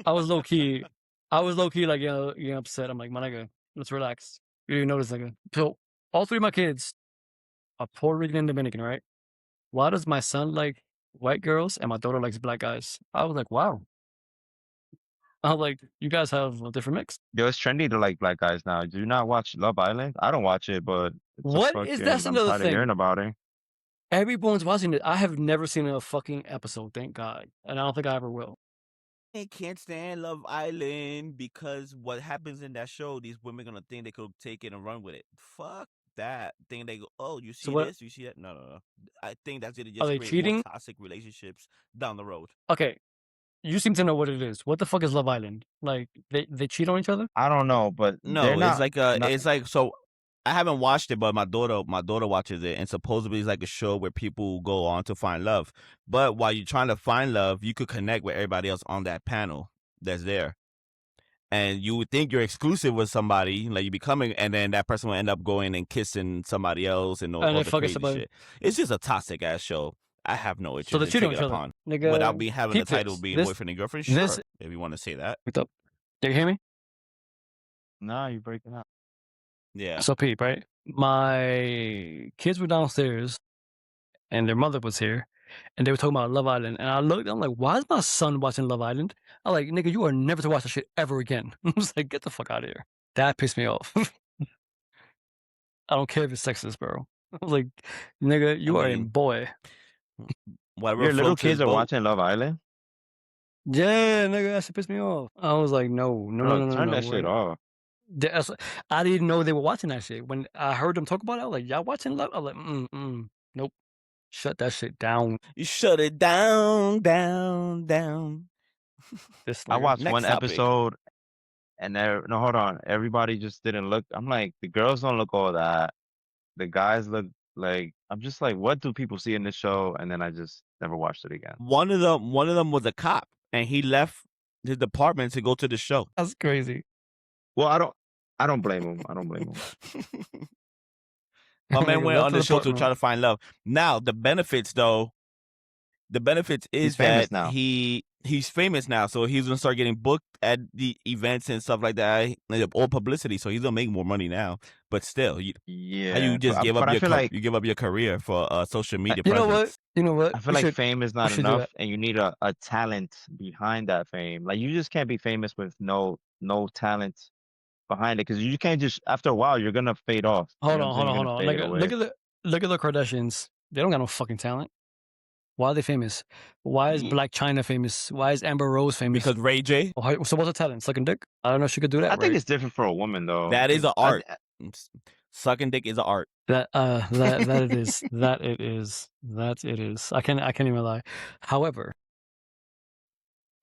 I was low key, like upset. I'm like, my nigga, let's relax. You didn't know this nigga. So all three of my kids are Puerto Rican and Dominican, right? Why does my son like white girls and my daughter likes black guys? I was like, wow. I was like, you guys have a different mix. Yo, it's trendy to like black guys now. Do you not watch Love Island? I don't watch it, but It's a What is that's fucking. I'm another tired of hearing thing. about it. Everyone's watching it. I have never seen a fucking episode, thank God, and I don't think I ever will. I can't stand Love Island because what happens in that show, these women gonna think they could take it and run with it. Fuck that. Think they go, oh, you So see what this, you see that? No, no, no. I think that's gonna are just they create more cheating? toxic relationships down the road. Okay, you seem to know what it is. What the fuck is Love Island? Like they cheat on each other? I don't know, but they're No, not. Not. it's like so. I haven't watched it, but my daughter watches it, and supposedly it's like a show where people go on to find love. But while you're trying to find love, you could connect with everybody else on that panel that's there. And you would think you're exclusive with somebody, like you becoming, and then that person will end up going and kissing somebody else and And all they the fucking crazy somebody. shit. It's just a toxic ass show. I have no So interest they're in cheating on taking each other. upon without Nigga, being having the peep title of this. being This boyfriend and girlfriend. this Sure, if you want to say that. wait up. Do you hear me? Nah, you breaking up. Yeah. So peep, right? My kids were downstairs and their mother was here and they were talking about Love Island. And I looked, I'm like, why is my son watching Love Island? I'm like, nigga, you are never to watch that shit ever again. I was like, get the fuck out of here. That pissed me off. I don't care if it's sexist, bro. I was like, nigga, I you are a mean, boy. whatever Your little floats his kids are boat. watching Love Island. Yeah, nigga, that shit pissed me off. I was like, no, no, no, Bro, no, no, turn no. that shit off. I didn't know they were watching that shit. When I heard them talk about it, I was like, y'all watching Love? I was like, nope. Shut that shit down. You shut it down, down, down. This I nigga. watched Next one topic. episode, and there. No, hold on. Everybody just didn't look. I'm like, the girls don't look all that. The guys look like. I'm just like, what do people see in this show? And then I just never watched it again. One of them was a cop, and he left his department to go to the show. That's crazy. Well, I don't blame him. I don't blame him. My man Nigga went left on the the show to department. try to find love. Now the benefits, though, He's is famous that now. he's famous now, so he's gonna start getting booked at the events and stuff like that, like all publicity. So he's gonna make more money now. But still, how Yeah, you just give up but I your feel like you give up your career for social media You know what? presence? You know what? I feel We like should fame is we not should do that. enough, and you need a talent behind that fame. Like you just can't be famous with no talent behind it, because you can't just after a while you're gonna fade off. You Hold know what I'm on, saying? hold on, You're hold gonna on. fade Nigga, away. look at the Kardashians. They don't got no fucking talent. Why are they famous? Why is Ye- Black China famous? Why is Amber Rose famous? Because Ray J, So what's her talent? Sucking dick? I don't know if she could do I that, think right? it's different for a woman though, that is an 'cause art. Sucking dick is an art. That that it is. That it is. That it is. I can't even lie. However,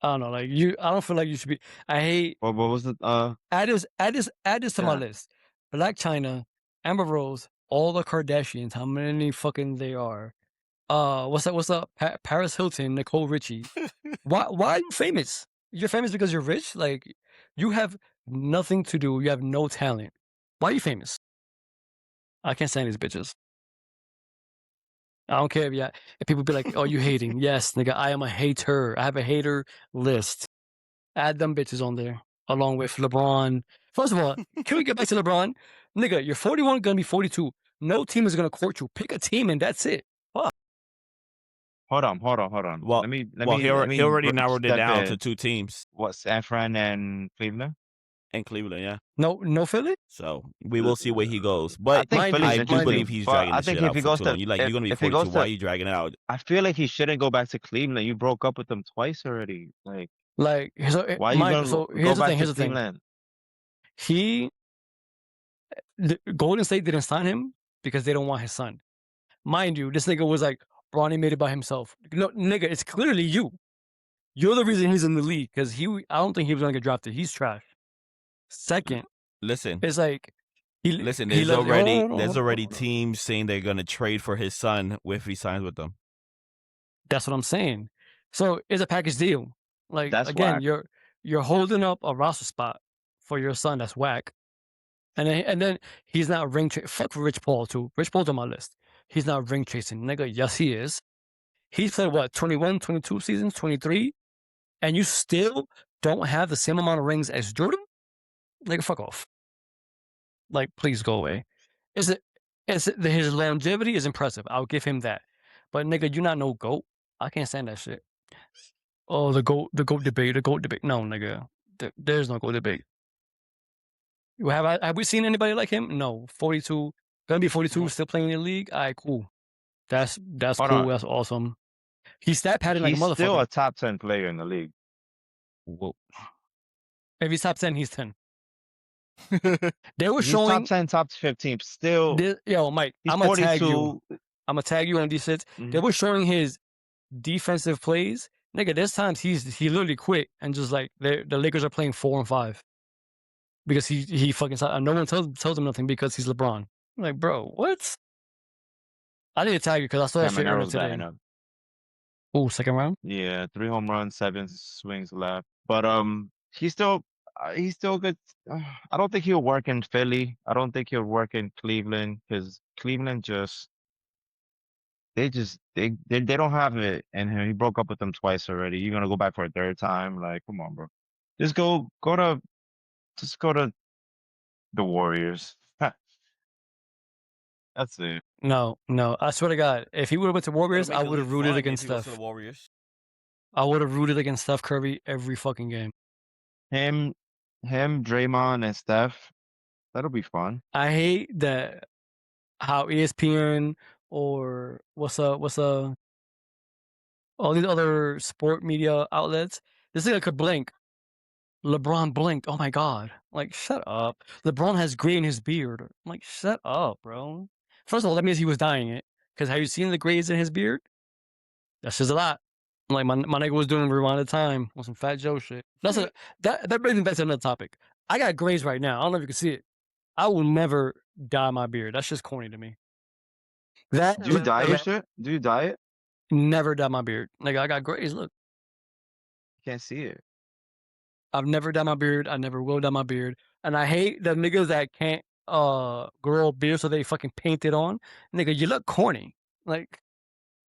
I don't know, like I don't feel like you should be I hate what was the add this to my yeah. list. Black China, Amber Rose, all the Kardashians, how many fucking they are. What's up? Paris Hilton, Nicole Richie. Why are you famous? You're famous because you're rich? Like you have nothing to do, you have no talent. Why are you famous? I can't stand these bitches. I don't care if people be like, oh, you hating. Yes, nigga, I am a hater. I have a hater list. Add them bitches on there, along with LeBron. First of all, can we get back to LeBron? Nigga, you're 41, gonna be 42. No team is gonna court you. Pick a team and that's it. Fuck. Hold on. Well, Let me he already narrowed it step down to in. 2 teams What, San Fran and Cleveland? in Cleveland. Yeah. No Philly? So we will see where he goes. I But think Mind Philly's you, I do mind believe you. he's but dragging I the think shit if out he for goes too to long. You're gonna be if he 42. goes Why are to, you dragging it out? I feel like he shouldn't go back to Cleveland. You broke up with them twice already. Like, Like, so, why are you mind you, gonna so go here's the back thing, to here's the thing. Cleveland? Golden State didn't sign him because they don't want his son. Mind you, this nigga was like, Bronny made it by himself. No, nigga, it's clearly you. You're the reason he's in the league because I don't think he was gonna get drafted. He's trash. Second, Listen, it's like listen. he let There's already hold on. teams saying they're gonna trade for his son if he signs with them. That's what I'm saying. So it's a package deal. Like That's again, whack. you're holding up a roster spot for your son. That's whack. And then he's not ring chasing. Fuck Rich Paul too. Rich Paul's on my list. He's not ring chasing, nigga. Yes, he is. He's played what 21, 22 seasons, 23, and you still don't have the same amount of rings as Jordan. Nigga, fuck off. Like, please go away. His longevity is impressive. I'll give him that. But nigga, you not no GOAT. I can't stand that shit. Oh, the GOAT debate. No, nigga. There's no GOAT debate. Have we seen anybody like him? No. 42, Gonna be 42, still playing in the league. All right, cool. That's Hold cool. on. That's awesome. He's stat padding like a He's still motherfucker. a top 10 player in the league. Whoa. If he's top 10, he's 10. They were He's top showing 10, top 15. Still, yo, Mike, he's I'm gonna tag you. 42. I'm gonna tag you on these shits. They Mhm. were showing his defensive plays. Nigga, there's times he literally quit and just like the Lakers are playing 4 and 5 because he fucking no one tells him nothing because he's LeBron. I'm like, bro, what? I didn't tag you because I saw that shit earlier Camaro's batting today. up. Oh, second round. Yeah, 3 home runs, 7 swings left. But he's still good. I don't think he'll work in Philly. I don't think he'll work in Cleveland because Cleveland they don't have it. And he broke up with them twice already. You're gonna go back for a third time? Like, come on, bro. Just go to the Warriors. That's it. No, I swear to God, if he would have went to Warriors, I would have rooted against If he goes to Steph. the Warriors. I would have rooted against Steph Curry every fucking game. Him, Draymond, and Steph. That'll be fun. I hate that how ESPN or all these other sport media outlets, this nigga could blink. LeBron blinked. Oh my God. Like, shut up. LeBron has gray in his beard. I'm like, shut up, bro. First of all, that means he was dyeing it. Because have you seen the grays in his beard? That's just a lot. Like, my nigga was doing Rewind of Time on some Fat Joe shit. That brings me back to another topic. I got grays right now. I don't know if you can see it. I will never dye my beard. That's just corny to me. Do you dye your shit? Do you dye it? Never dye my beard. Like, I got grays. Look. Can't see it. I've never dyed my beard. I never will dye my beard. And I hate the niggas that can't grow a beard so they fucking paint it on. Nigga, you look corny. Like,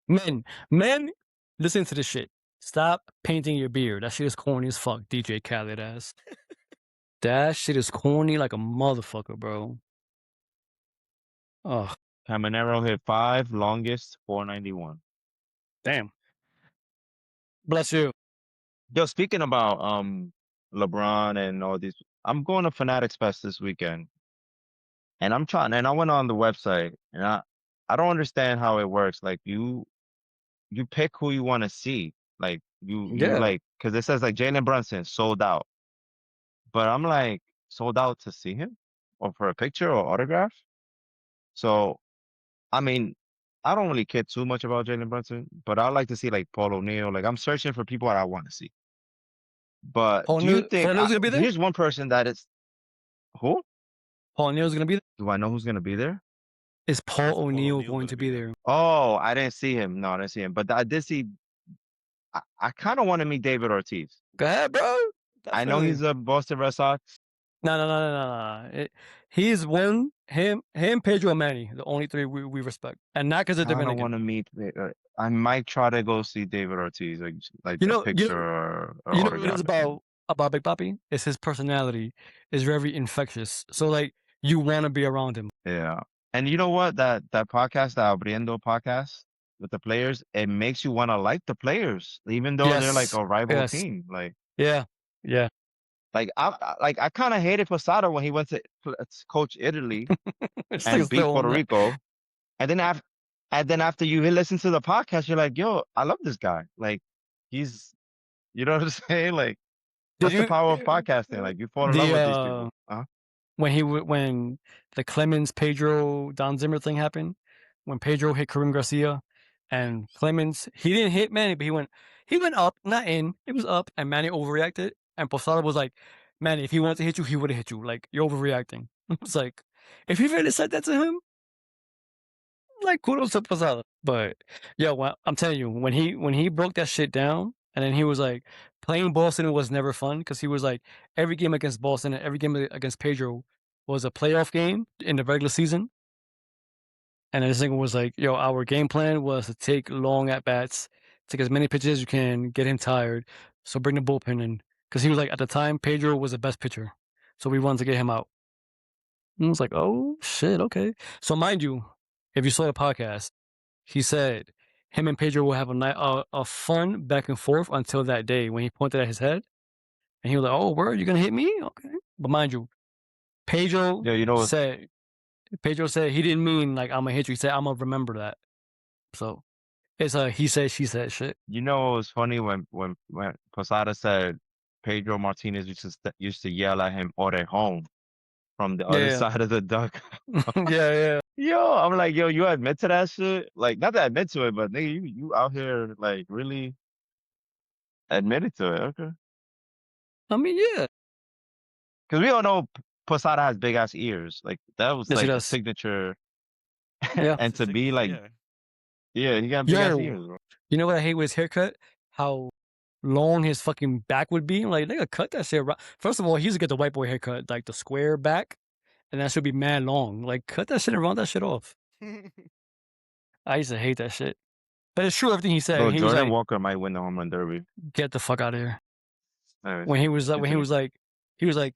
men, listen to this shit. Stop painting your beard. That shit is corny as fuck, DJ Khaled ass. That shit is corny like a motherfucker, bro. Ugh. Caminero hit 5, longest 491. Damn. Bless you. Yo, speaking about LeBron and all these, I'm going to Fanatics Fest this weekend. And I went on the website and I don't understand how it works. Like you pick who you want to see. Like you like, cause it says like Jalen Brunson sold out. But I'm like, sold out to see him or for a picture or autograph? So, I mean, I don't really care too much about Jalen Brunson, but I like to see like Paul O'Neal. Like I'm searching for people that I want to see. But Paul do you think O'Neal's gonna be there? here's one person that is who? Paul O'Neal's gonna be there? Do I know who's gonna be there? Is Paul O'Neal going to be there? Oh, I didn't see him. No, I didn't see him. But I did see. I kind of want to meet David Ortiz. Go ahead, bro. I know he's a Boston Red Sox. No. He's one, him, Pedro, and Manny, the only three we respect. And not because they're I don't Dominican. want to meet. I might try to go see David Ortiz, like a picture or you know what it autograph. is about Big Papi? It's his personality is very infectious. So like you want to be around him. Yeah. And you know what? That podcast, the Abriendo podcast with the players, it makes you want to like the players, even though they're like a rival team. Like, yeah. Like I kind of hated Posada when he went to coach Italy and beat Puerto Rico, and then after you listen to the podcast, you're like, yo, I love this guy. Like he's, you know what I'm saying? Like that's the power of podcasting. Like you fall in love with these people. When the Clemens Pedro Don Zimmer thing happened, when Pedro hit Karim Garcia, and Clemens he didn't hit Manny, but he went up, not in. It was up, and Manny overreacted. And Posada was like, man, if he wanted to hit you, he would have hit you. Like, you're overreacting. It's like, if he really said that to him, like, kudos to Posada. But, yo, I'm telling you, when he broke that shit down, and then he was like, playing Boston was never fun, because he was like, every game against Boston and every game against Pedro was a playoff game in the regular season. And then this thing was like, yo, our game plan was to take long at-bats, take as many pitches as you can, get him tired, so bring the bullpen in. Because he was like, at the time, Pedro was the best pitcher. So we wanted to get him out. And I was like, oh, shit, okay. So mind you, if you saw the podcast, he said him and Pedro will have a fun back and forth until that day when he pointed at his head. And he was like, oh, word, you going to hit me? Okay. But mind you, Pedro said, Pedro said he didn't mean like I'm gonna hit you. He said I'm gonna remember that. So it's a he said she said shit. You know, it was funny when Posada said Pedro Martinez used to yell at him "Orejón" from the other Yeah, side of the duck. yeah, yeah. Yo, I'm like, yo, you admit to that shit? Like, not to admit to it, but nigga, you out here like really admitted to it, okay? I mean, yeah. Because we all know Posada has big ass ears. Like that was Yes, he like a does. signature, Yeah. and It's a to be signature, like, yeah. yeah, he got big ass Yo, ears, bro. you know what I hate with his haircut? How long his fucking back would be. Like, they gotta cut that shit. First of all, he used to get the white boy haircut, like the square back, and that should be mad long. Like, cut that shit and round that shit off. I used to hate that shit. But it's true everything he said. Bro, He was Jordan like, Walker might win the home run derby. "Get the fuck out of here." Anyways, When he was like, continue. he was like,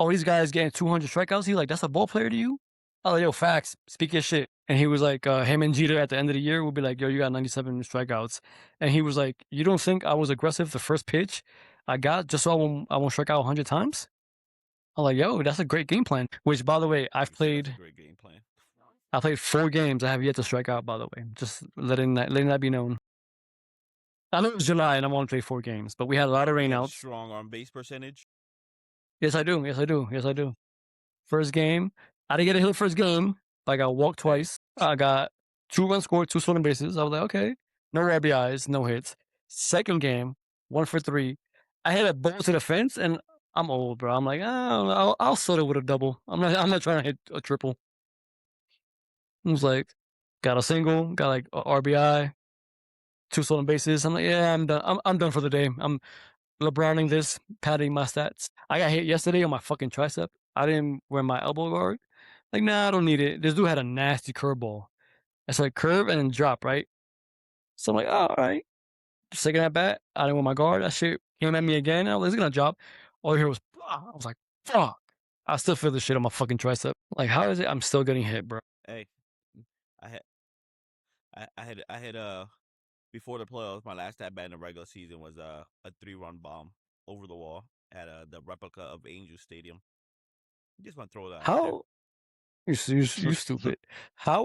"Oh, these guys getting 200 strikeouts." He like, "That's a ball player to you?" I was like, "Yo, facts. Speak your shit." And he was like, him and Jeter at the end of the year would be like, "Yo, you got 97 strikeouts." And he was like, "You don't think I was aggressive the first pitch I got just so I won't strike out 100 times?" I'm like, "Yo, that's a great game plan." Which, by the way, He said that's a great game plan. I played 4 games. I have yet to strike out. By the way, just letting that be known. I know it was July and I only played 4 games, but we had a lot of You got a rainouts. strong on base percentage. Yes, I do. Yes, I do. Yes, I do. First game, I didn't get a hit first game. I got walked Hey, twice. I got 2 runs scored, 2 stolen bases. I was like, okay, no RBIs, no hits. Second game, 1 for 3. I hit a ball to the fence, and I'm old, bro. I'm like, oh, I'll settle with a double. I'm not trying to hit a triple. I was like, got a single, got like a RBI, 2 stolen bases. I'm like, yeah, I'm done. I'm done for the day. I'm LeBroning this, padding my stats. I got hit yesterday on my fucking tricep. I didn't wear my elbow guard. Like, nah, I don't need it. This dude had a nasty curveball. It's like curve and then drop, right? So I'm like, oh, all right. Just taking that bat. I didn't wear my guard. That shit came at me again. I was like, it's gonna drop. All I hear was, "Ah." I was like, fuck. I still feel the shit on my fucking tricep. Like, how is it I'm still getting hit, bro? hey, I had, before the playoffs. My last at bat in the regular season was a 3-run bomb over the wall at the replica of Angel Stadium. Just want to throw that out there. How you So, stupid. How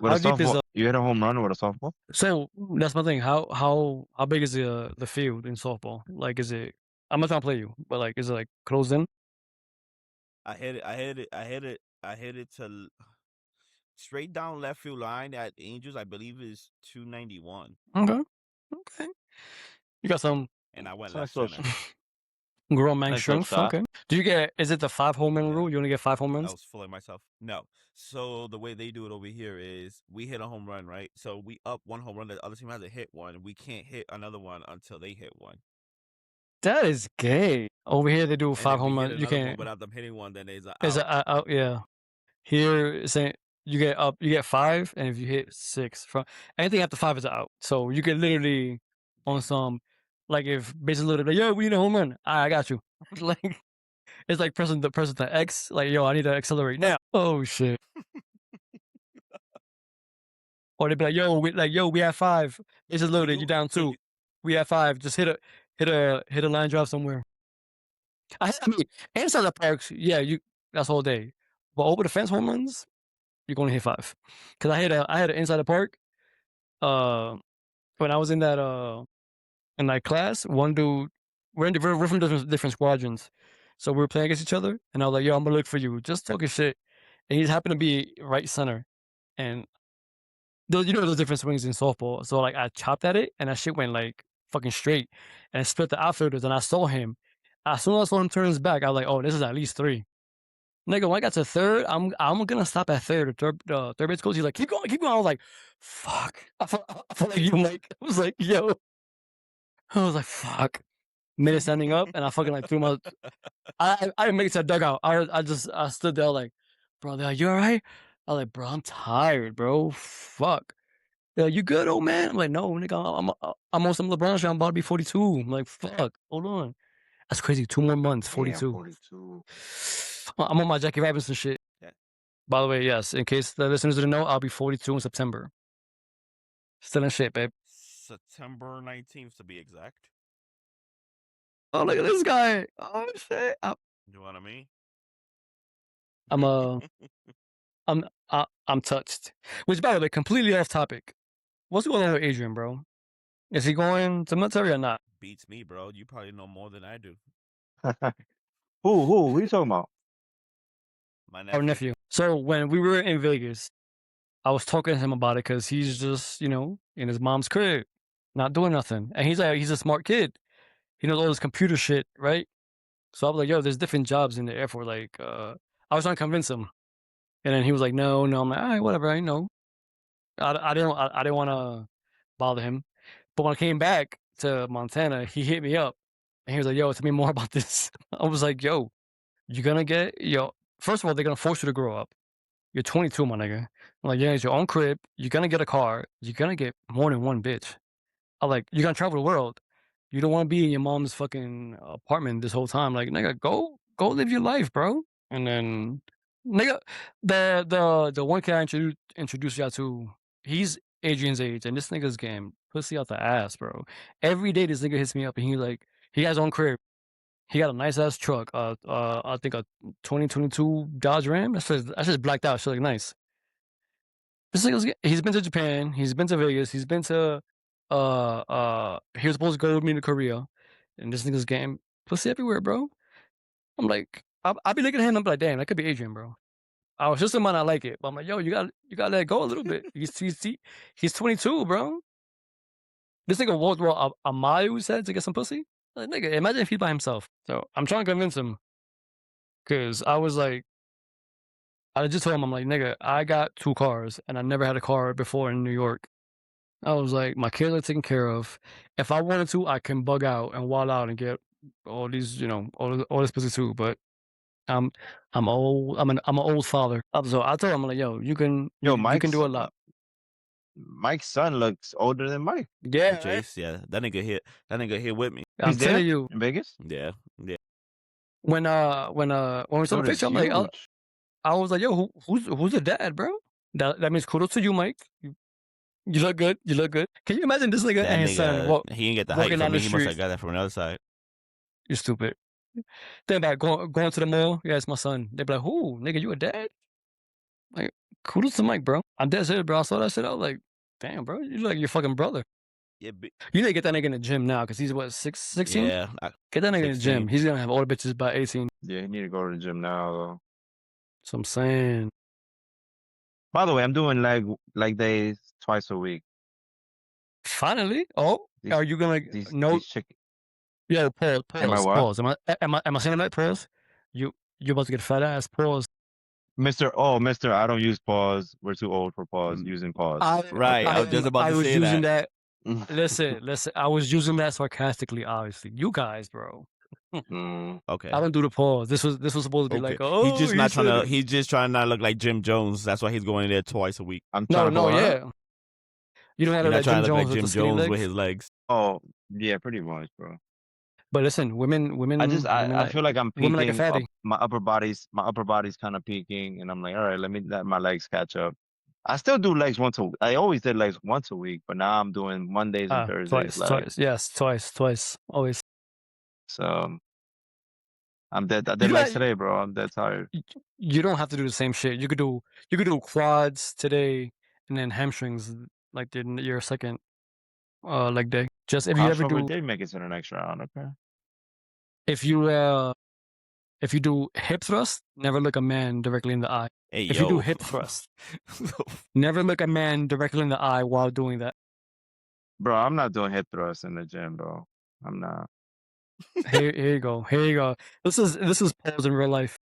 with a how deep is softball, you hit a home run with a softball? so that's my thing. How big is the field in softball? Like, is it? I'm not trying to play you, but like, is it like closed in? I hit it to straight down left field line at Angels. I believe is 291, Okay, okay. You got some and I went It's a nice left little, center. grown man nice little strength. shot. Okay. Do you get? Is it the 5 home run Yeah, rule? You only get 5 home I runs? was fooling myself. No. So the way they do it over here is we hit a home run, right? So we up 1 home run. The other team has to hit one. We can't hit another one until they hit one. That is gay. Over here they do And 5 if we home hit runs. You another one can't. without them hitting one, then there's a Is out. it out? Yeah. Here it's saying you get up. You get 5, and if you hit 6 from anything after 5 is a out. So you can literally on some like if basically like, yo, we need a home run. I got you. Like. It's like pressing the X, like, yo, I need to accelerate now. Oh shit. Or they'd be like, yo, we have 5. It's just So loaded, you you down so 2. you We have 5. Just hit a line drive somewhere. I mean, inside the parks, yeah, you that's all day. But over the fence home runs, you're gonna hit 5. Cause I had an inside the park. Uh, when I was in that class, one dude, we're from different squadrons, so we were playing against each other, and I was like, "Yo, I'm gonna look for you," just talking shit, and he happened to be right center, and those those different swings in softball, so like I chopped at it, and that shit went like fucking straight, and split the outfielders, and I saw him. As soon as I saw him turn his back, I was like, "Oh, this is at least 3." Nigga, when I got to third, I'm gonna stop at third. The third base coach, he's like, keep going, keep going. I was like, fuck. I felt like you like. I was like, yo. I was like, fuck. Minute standing up, and I fucking like threw my. I didn't make it to the dugout. I stood there like, bro. They're like, you all right? I was like, bro, I'm tired, bro. Fuck. They're like, you good, old man? I'm like, no, nigga. I'm on some LeBron shit. I'm about to be 42. I'm like, fuck. Hold on. That's crazy. 2 more months. Damn, 42. 42. I'm on my Jackie Robinson shit. yeah, By the way, yes. In case the listeners didn't know, I'll be 42 in September. Still in shape, babe. September 19th to be exact. Oh, look at this guy. Oh shit. You know what I mean? I'm I'm touched. Which, by the way, completely off topic. What's going on with Adrian, bro? Is he going to military or not? Beats me, bro. You probably know more than I do. Who are you talking about? My Our nephew. nephew. So when we were in Vegas, I was talking to him about it because he's just, in his mom's crib, not doing nothing. And he's a smart kid. He knows all this computer shit, right? So I was like, yo, there's different jobs in the airport. Like, I was trying to convince him. And then he was like, no, no. I'm like, all right, whatever. I know. I didn't want to bother him. But when I came back to Montana, he hit me up. And he was like, yo, tell me more about this. I was like, yo, first of all, they're going to force you to grow up. You're 22, my nigga. I'm like, yeah, it's your own crib. You're going to get a car. You're going to get more than one bitch. I'm like, you're going to travel the world. You don't want to be in your mom's fucking apartment this whole time. Like, nigga, go live your life, bro. And then, nigga, the one kid I introduced y'all to, he's Adrian's age, and this nigga's getting pussy out the ass, bro. Every day this nigga hits me up, and he has his own crib. He got a nice ass truck. I think a 2022 Dodge Ram. That's just blacked out. Shit look nice. This nigga's he's been to Japan. He's been to Vegas. He's been to he was supposed to go with me to Korea, and this nigga's getting pussy everywhere, bro. I'm like, I'll be looking at him. I'm like, damn, that could be Adrian, bro. I was just a man I like it, but I'm like, yo, you gotta let it go a little bit. He's 22, bro. This nigga walked around a mile, he said, to get some pussy. Like, nigga, imagine if he's by himself. So I'm trying to convince him, cause I was like, I just told him, I'm like, nigga, I got 2 cars, and I never had a car before in New York. I was like, my kids are taken care of. If I wanted to, I can bug out and wild out and get all these, all this pussy too. But I'm old. I'm an old father. So I told him, I'm like, yo, you can Yo, you can do a lot. Mike's son looks older than Mike. Yeah, right? Jace, yeah, that nigga here with me. I'm He's there telling you. in Vegas. Yeah. When we saw the Dude is picture, I'm like, huge. I was like, yo, who's the dad, bro? That means kudos to you, Mike. You look good. You look good. Can you imagine this nigga That and his son he ain't get the height walking from down me. the He must street? have got that from another side. You're stupid. Think about going to the mall. Yeah, it's my son. They be like, who? Nigga, you a dad? Like, kudos to Mike, bro. I'm dead serious, bro. I saw that shit. I was like, damn, bro. You look like your fucking brother. Yeah, You need to get that nigga in the gym now because he's what, 16? yeah. Get that nigga in the 16. gym. He's going to have all the bitches by 18. Yeah, he need to go to the gym now though. So I'm saying. By the way, I'm doing leg days twice a week. Finally? Oh, are you going to know? These chick. Yeah, pause. Am I what? Pause. Am I saying that? Pause? You about to get fat ass. Pause. Mister, I don't use pause. We're too old for pause. Using pause. I was just about to say using that. Listen. I was using that sarcastically, obviously. You guys, bro. Okay. I don't do the pause. This was supposed to be like, oh, he's just trying to not look like Jim Jones. That's why he's going there twice a week. I'm trying to yeah. You don't have to You're not trying to look like with Jim Jones with his legs. Oh, yeah, pretty much, bro. But listen, women. I feel like I'm peaking. Women like a fatty. My upper body's kind of peaking, and I'm like, all right, let me let my legs catch up. I still do legs once a week. I always did legs once a week, but now I'm doing Mondays and Thursdays. Twice. Yes, twice. Always. So I'm dead. I did legs today, bro. I'm dead tired. You don't have to do the same shit. You could do quads today, and then hamstrings like your second leg day. Just if you ever do. Did make it to the next round, okay. If you do hip thrust, never look a man directly in the eye. Hey, if you do hip thrust, never look a man directly in the eye while doing that. Bro, I'm not doing hip thrust in the gym, bro. I'm not. Here you go. This is pause in real life.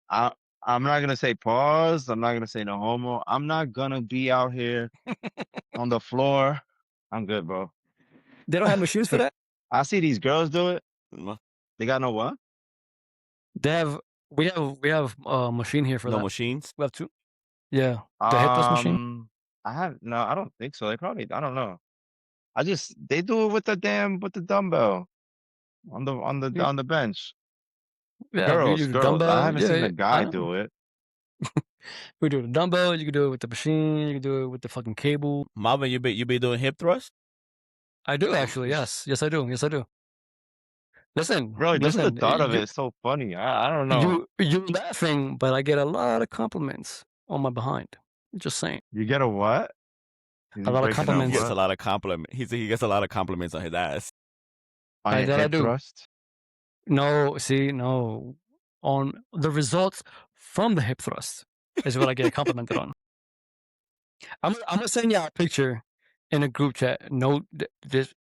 I'm not gonna say pause. I'm not gonna say no homo. I'm not gonna be out here on the floor. I'm good, bro. They don't have machines for that. I see these girls do it. They got no what? We have a machine here for that. No machines? We have 2. Yeah. The hip thrust machine? I don't think so. They probably, I don't know. They do it with the dumbbell on the bench. Yeah, girls. I haven't seen a guy do it. We do the dumbbell. You can do it with the machine. You can do it with the fucking cable. Marvin, you be doing hip thrust? I do actually. Yes, I do. Listen, bro, just the thought of it is so funny. I don't know. You're laughing, but I get a lot of compliments. on my behind. Just saying. You get a what? A lot of He compliments. gets a lot of compliments. He gets a lot of compliments on his ass. On your That I hip do. thrust? No, see, no. On the results from the hip thrust is what I get complimented on. I'm gonna send you a picture in a group chat. No, this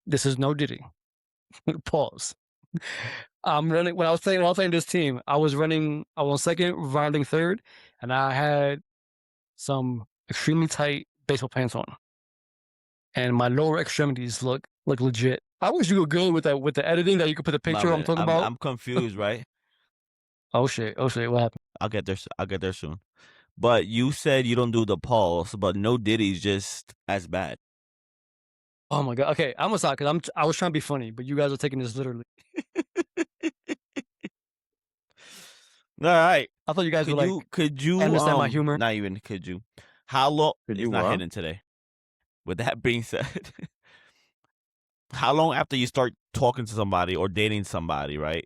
is no Diddy. Pause. I'm running when I was playing this team. I was on second, rounding third, and I had some extremely tight baseball pants on, and my lower extremities look legit. I wish you were good with the editing that you could put the picture I'm talking about. I'm confused, right? Oh shit! What happened? I'll get there soon. But you said you don't do the pulse, but no Diddy's just as bad. Oh my god! Okay, I'm gonna stop because I was trying to be funny, but you guys are taking this literally. All right. I thought you guys could you understand my humor. Not even could you. How long? Could It's you not what? hidden today. With that being said, how long after you start talking to somebody or dating somebody, right?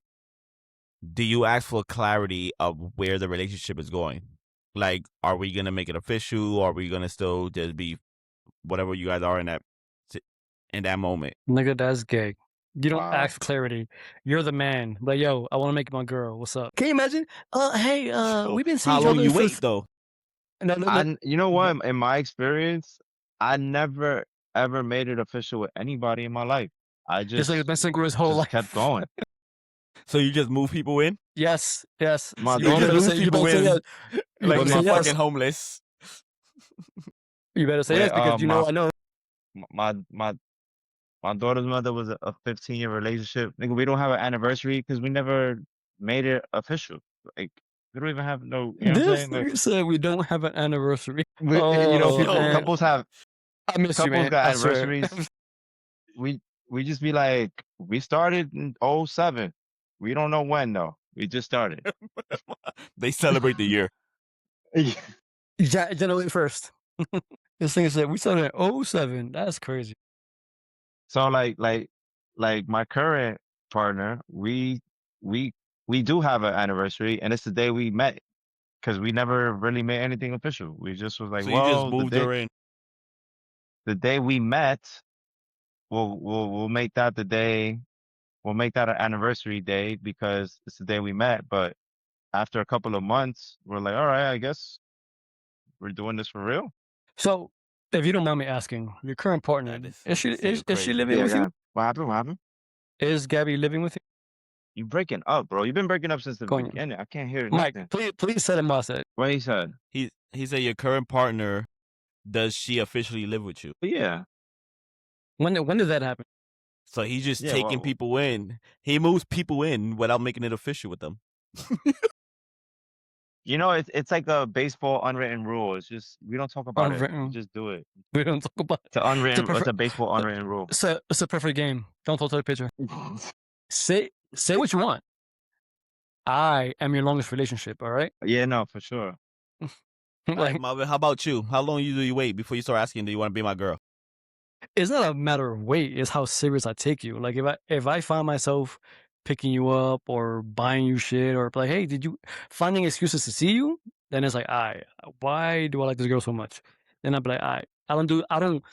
Do you ask for clarity of where the relationship is going? Like, are we gonna make it official, or are we gonna still just be whatever you guys are in that moment? Nigga, that's gay. You don't Wow. ask for clarity. You're the man. Like, yo, I want to make my girl. What's up? Can you imagine? Hey, we've been seeing How each long other you for wait though? You know what? In my experience, I never ever made it official with anybody in my life. I This nigga's just been single his whole life. kept going. So you just move people in? Yes. My You daughter- better lose say, you people better say in. yes. You Like better my say yes. fucking homeless. You better say Wait, yes because you know I know. my daughter's mother was a 15-year relationship. Nigga, we don't have an anniversary because we never made it official. Like, we don't even have no. You know what I'm This saying? Like, nigga said we don't have an anniversary. people, man. couples have I miss you, man. got I swear. anniversaries. we just be like, we started in 07. We don't know when though. We just started. They celebrate the year. January 1st. This thing said we started in 07. That's crazy. So like my current partner, we do have an anniversary, and it's the day we met, because we never really made anything official. We just was like, So you just well, moved her in. the day we met, we'll make that the day. We'll make that an anniversary day because it's the day we met. But after a couple of months, we're like, all right, I guess we're doing this for real. So, if you don't mind me asking, your current partner, is she living with you? What happened? Is Gabby living with you? You breaking up, bro. You've been breaking up since the Going- beginning. I can't hear Mike, nothing. please set him off. What he said? He said your current partner, does she officially live with you? But yeah. When did that happen? So he's just Yeah, taking well- people in. He moves people in without making it official with them. You know, it's like a baseball unwritten rule. It's just, we don't talk about it. Unwritten. We just do it. We don't talk about it. It's an unwritten. prefer- It's a baseball unwritten rule. It's a perfect game. Don't talk to the pitcher. Say what you want. I am your longest relationship. All right. Yeah, no, for sure. All right, Like, Marvin, how about you? How long do you wait before you start asking, do you want to be my girl? it's not a matter of weight. It's how serious I take you. Like if I find myself picking you up or buying you shit or like, hey, did you finding excuses to see you? Then it's like, why do I like this girl so much? Then I'd be like, I don't.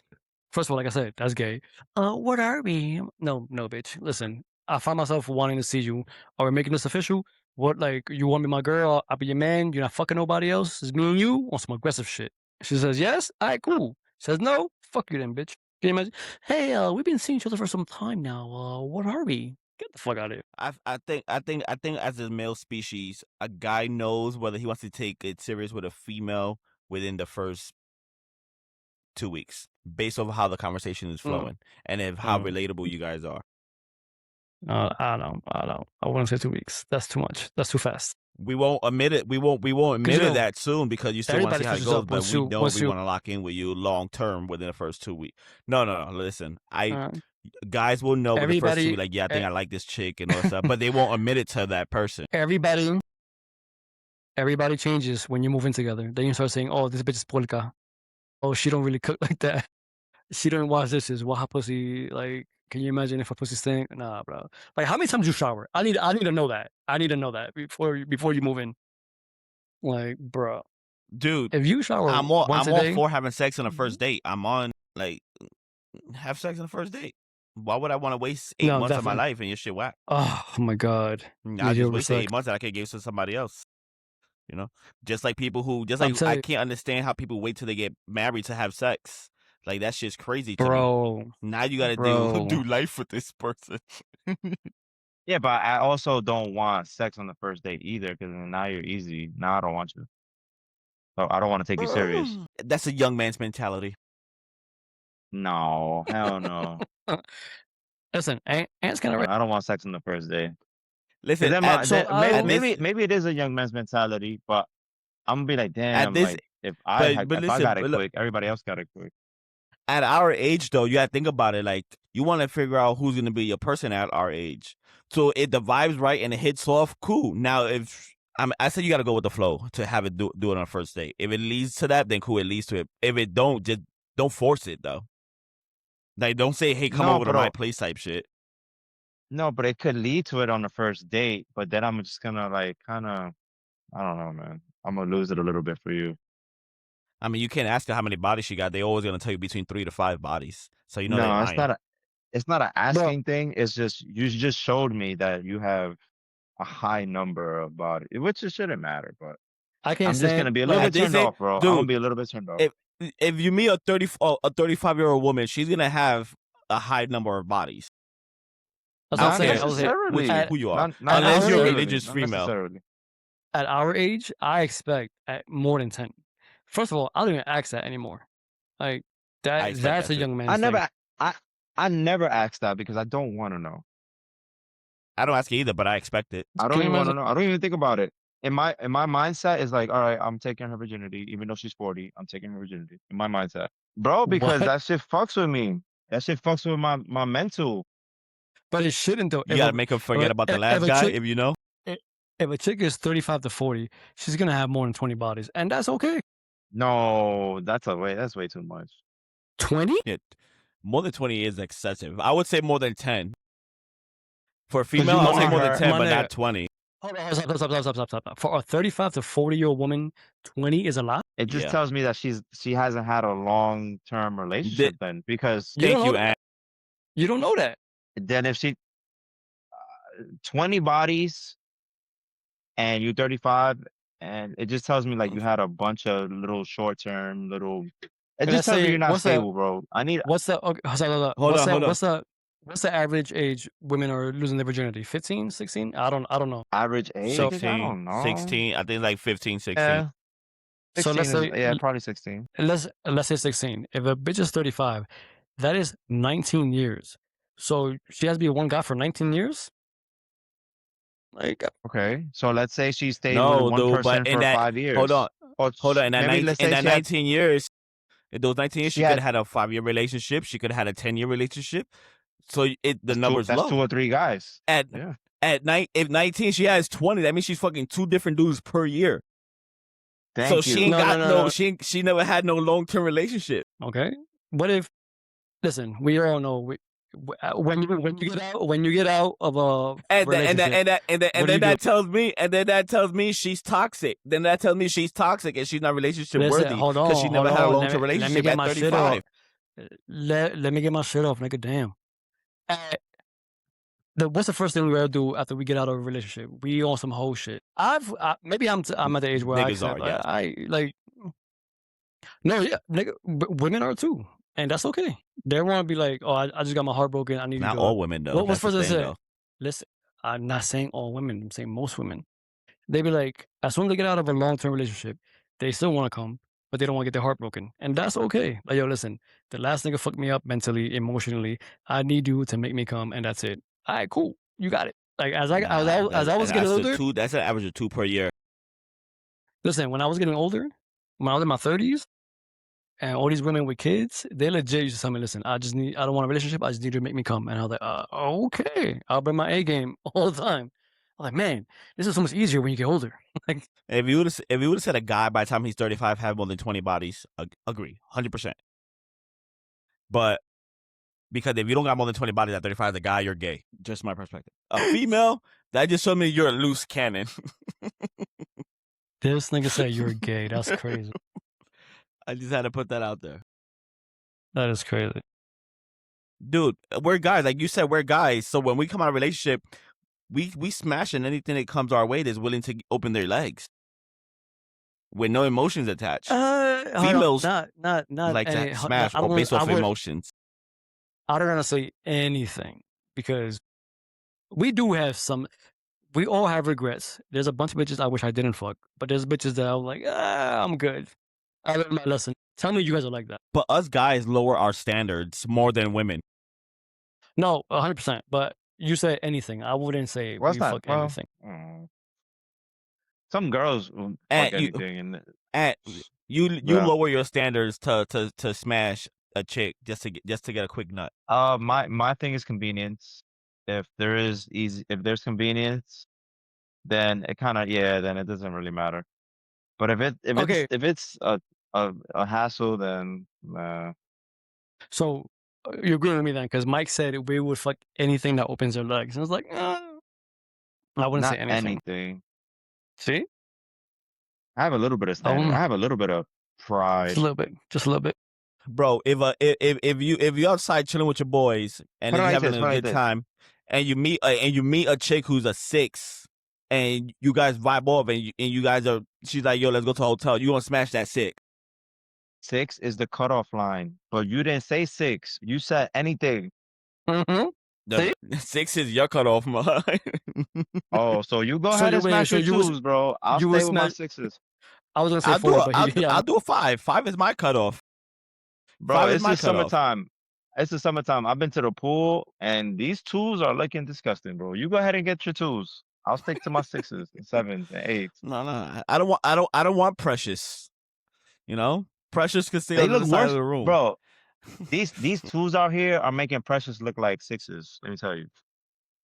First of all, like I said, that's gay. What are we? No, bitch. Listen, I find myself wanting to see you. Are we making this official? What, like, you want me my girl? I'll be your man. You're not fucking nobody else. It's me and you on some aggressive shit. She says yes. All right, cool. Says no. Fuck you then, bitch. Can you imagine? Hey, we've been seeing each other for some time now. What are we? Get the fuck out of here. I think as a male species, a guy knows whether he wants to take it serious with a female within the first 2 weeks, based off how the conversation is flowing and how relatable you guys are. I don't. I wouldn't say 2 weeks. That's too much. That's too fast. We won't admit it. We won't admit you it know, that soon because you still want to see how it everybody goes. switches But up we know once we you- want to lock in with you long term within the first 2 weeks. No. Listen, Uh, guys will know with the first 2 weeks, like, yeah, I think eh, I like this chick and all that stuff, but they won't admit it to that person. everybody changes when you move in together. Then you start saying, "Oh, this bitch is polka. Oh, she don't really cook like that. She don't wash dishes. What her pussy like? Can you imagine if her pussy stink? Nah, bro. Like, how many times you shower? I need to know that. I need to know that before you move in. Like, bro. dude, If you shower I'm once a all day, for having sex on the first date. I'm on like have sex on the first date. Why would I want to waste 8 no, months of my definitely. life and your shit whack? Oh my god, I need just your wasted 8 respect. months that I could give to somebody else. You know, just like people who, just I'm like I telling you, can't understand how people wait till they get married to have sex. Like that shit's crazy to me. bro, Now you got to bro. do life with this person. Yeah, but I also don't want sex on the first date either, because now you're easy. Now I don't want you. So I don't want to take you serious. That's a young man's mentality. No, hell no. Listen, Ant's kind of right. I don't want sex on the first day. Listen, Then at So I will. maybe it is a young man's mentality, but I'm gonna be like, at damn, this, like but if I listen, got it but look, quick, everybody else got it quick. at our age though, you got to think about it. Like you want to figure out who's going to be your person at our age. So if the vibe's right and it hits off, cool. Now if I said you got to go with the flow to have it do it on a first date. If it leads to that, then cool, it leads to it. If it don't, just don't force it though. Like don't say, hey, come No, over to my bro. place type shit. No, but it could lead to it on the first date, but then I'm just gonna like kind of, I don't know, man. I'm gonna lose it a little bit for you. I mean, you can't ask her how many bodies she got. They always going to tell you between 3 to 5 bodies. So you know they No, lying. it's not an Bro, asking thing. It's just you just showed me that you have a high number of body, which it shouldn't matter, but I can't I'm just stand gonna be a like little At bit this turned age, off, bro. I'm gonna dude, be a little bit turned off. if you meet a 35-year-old woman, she's going to have a high number of bodies. that's what I I'm Not don't saying. care I was like, necessarily. who you are, Not at unless our you're a age, necessarily. religious Not female. necessarily. at our age, I expect at more than 10. First of all, I don't even ask that anymore. Like I expect that's that a too. young I man's thing. never I I never asked that because I don't want to know. I don't ask you either, but I expect it. I Can don't you even want to imagine? know. I don't even think about it. In my mindset is like, all right, I'm taking her virginity, even though she's 40. I'm taking her virginity. In my mindset, bro, because What? that shit fucks with me. That shit fucks with my mental. But it shouldn't though. You got to make her forget about the If last a guy, chick if you know. if a chick is 35 to 40, she's gonna have more than 20 bodies, and that's okay. No, that's way too much. 20? Yeah, more than 20 is excessive. I would say more than 10. For a Cause female, you I would say want more than her. 10, My but nigga, not 20. hold on, stop. For a 35 to 40-year-old woman, 20 is a lot. It just Yeah. tells me that she hasn't had a long term relationship then, because You don't Thank know you, that. Ann. You don't know that. then if she 20 bodies and you 35, and it just tells me like you had a bunch of little short term little. It just Let's tells me say you're not stable, bro. what's the okay, Hold on, hold on. what's the average age women are losing their virginity? 15, 16? I don't know. Average So age. I 16, don't know. 16. I think like 15, 16. Yeah, so 16 let's is, say yeah, probably 16. let's say 16. If a bitch is 35, that is 19 years. So she has to be one guy for 19 years? Like Okay, so let's say she stayed with No, one dude, but person in for that, 5 years, hold on, or in that maybe 19, let's say 19 years, in those 19 years, she she could had have had a 5-year relationship. She could have had a 10-year relationship. So the number's that's two low. or three guys. At Yeah, night, if 19, she has 20. That means she's fucking 2 different dudes per year. So thank she you. ain't got no. she never had no long-term relationship. Okay. What if listen, we all know when you get out of a And relationship, what do then you do? that tells me she's toxic. Then that tells me she's toxic and she's not relationship Listen, worthy because she never had a long-term Let me relationship get at my shit off. 35. Let me get my shit off, nigga. Damn. Uh, what's the first thing we ever do after we get out of a relationship? We on some whole shit. Maybe I'm at the age where I Niggas accept. are, yes. I like no, yeah, nigga. Women are too, and that's okay. They want to be like, oh, I just got my heart broken. I need Not you to. all women though. What's That's the first thing thing to say? though. Listen, I'm not saying all women. I'm saying most women. They be like, as soon as they get out of a long term relationship, they still want to come, but they don't want to get their heart broken, and that's okay. Like, yo, listen, the last nigga fucked me up mentally, emotionally. I need you to make me come, and that's it. All right, cool, you got it. Like Nah, as I was getting older, that's an average of 2 per year. listen, when I was getting older, when I was in my 30s, and all these women with kids, they legit used to tell me, listen, I don't want a relationship. I just need you to make me come. And I was like, okay, I'll bring my A game all the time. I'm like, man, this is so much easier when you get older. Like, If you would have said a guy by the time he's 35 have more than 20 bodies, agree, 100%. But because if you don't got more than 20 bodies at 35, the guy, you're gay. Just my perspective. A female, that just showed me you're a loose cannon. This nigga said you're gay. That's crazy. I just had to put that out there. That is crazy. Dude, we're guys. Like you said, we're guys. So when we come out of a relationship, we smashing anything that comes our way that's willing to open their legs with no emotions attached. Females not like any. to smash or based off emotions. I don't want to say anything because we do have some. We all have regrets. There's a bunch of bitches I wish I didn't fuck, but there's bitches that I'm like, I'm good. I learned my lesson. Tell me you guys are like that. But us guys lower our standards more than women. No, 100%. But you said anything. I wouldn't say we fuck anything. Some girls will fuck anything, and you lower your standards to smash a chick just to get a quick nut. My thing is convenience. If there's convenience, then it kind of then it doesn't really matter. But if it's a hassle, then So you agree with me then? Because Mike said we would fuck anything that opens their legs, and I was like, I wouldn't say anything. See, I have a little bit of standard. I have a little bit of pride. Just a little bit. Bro, if you're outside chilling with your boys and you're having a good time, and you meet a chick who's a 6, and you guys vibe off, and you guys are, she's like, yo, let's go to a hotel. You gonna smash that 6? 6 is the cutoff line, but you didn't say 6. You said anything. Mm-hmm. 6 is your cutoff, man. Oh, so you go ahead and smash your 2s, bro. I'll stay with my 6s. I was gonna say 4, but I'll do a 5. 5 is my cutoff. Bro, it's the summertime. It's the summertime. I've been to the pool, and these 2s are looking disgusting, bro. You go ahead and get your 2s. I'll stick to my 6s and 7s and 8s. No, I don't want Precious. You know, Precious can stay on the side of the room, bro. These 2s out here are making Precious look like 6s. Let me tell you.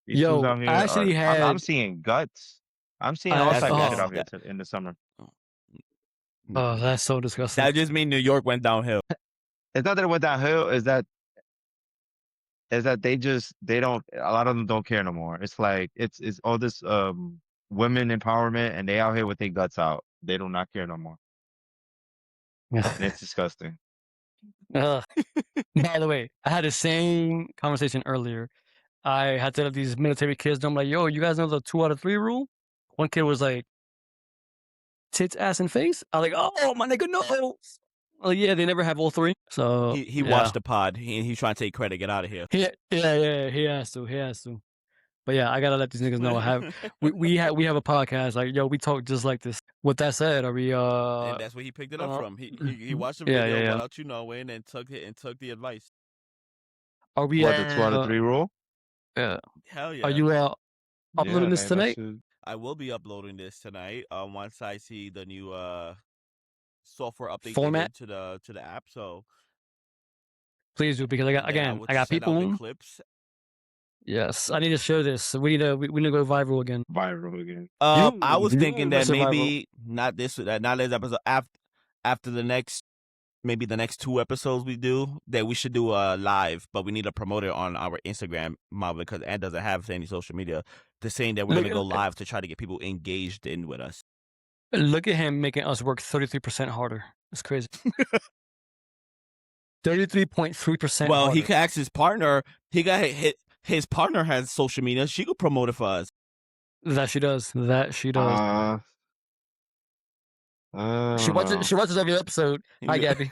These 2s out here I actually I'm seeing guts. I'm seeing all types of shit out here in the summer. Oh, that's so disgusting. That just means New York went downhill. It's not that it went downhill. Is that they don't, a lot of them don't care no more. It's like it's all this women empowerment, and they out here with their guts out. They do not care no more. And it's disgusting. By the way, I had the same conversation earlier. I had to let these military kids know, I'm like, yo, you guys know the 2 out of 3 rule? One kid was like, tits, ass, and face. I was like, oh, my nigga, no. Well, yeah, they never have all 3. So he watched the pod. He's trying to take credit. Get out of here. Yeah. He has to. But yeah, I gotta let these niggas know. We have a podcast. Like, yo, we talk just like this. With that said, are we? And that's where he picked it up from. He watched the video without you knowing, and took the advice. Are we? What, the 2 out of 3 rule? Yeah. Hell yeah. Are you uploading this tonight? I will be uploading this tonight. Once I see the new software update format to the app. So please do, because I got people. Clips. Yes, I need to share this. We need to go viral again. I was thinking that maybe not this episode. After the next 2 episodes we do, that we should do a live, but we need to promote it on our Instagram, because Ed doesn't have any social media. They're saying that we're gonna go live to try to get people engaged in with us. Look at him making us work 33% harder. It's crazy. 33.3%. Well, he could ask his partner. He got his partner has social media. She could promote it for us. That she does. She watches every episode. Hi, Gabby.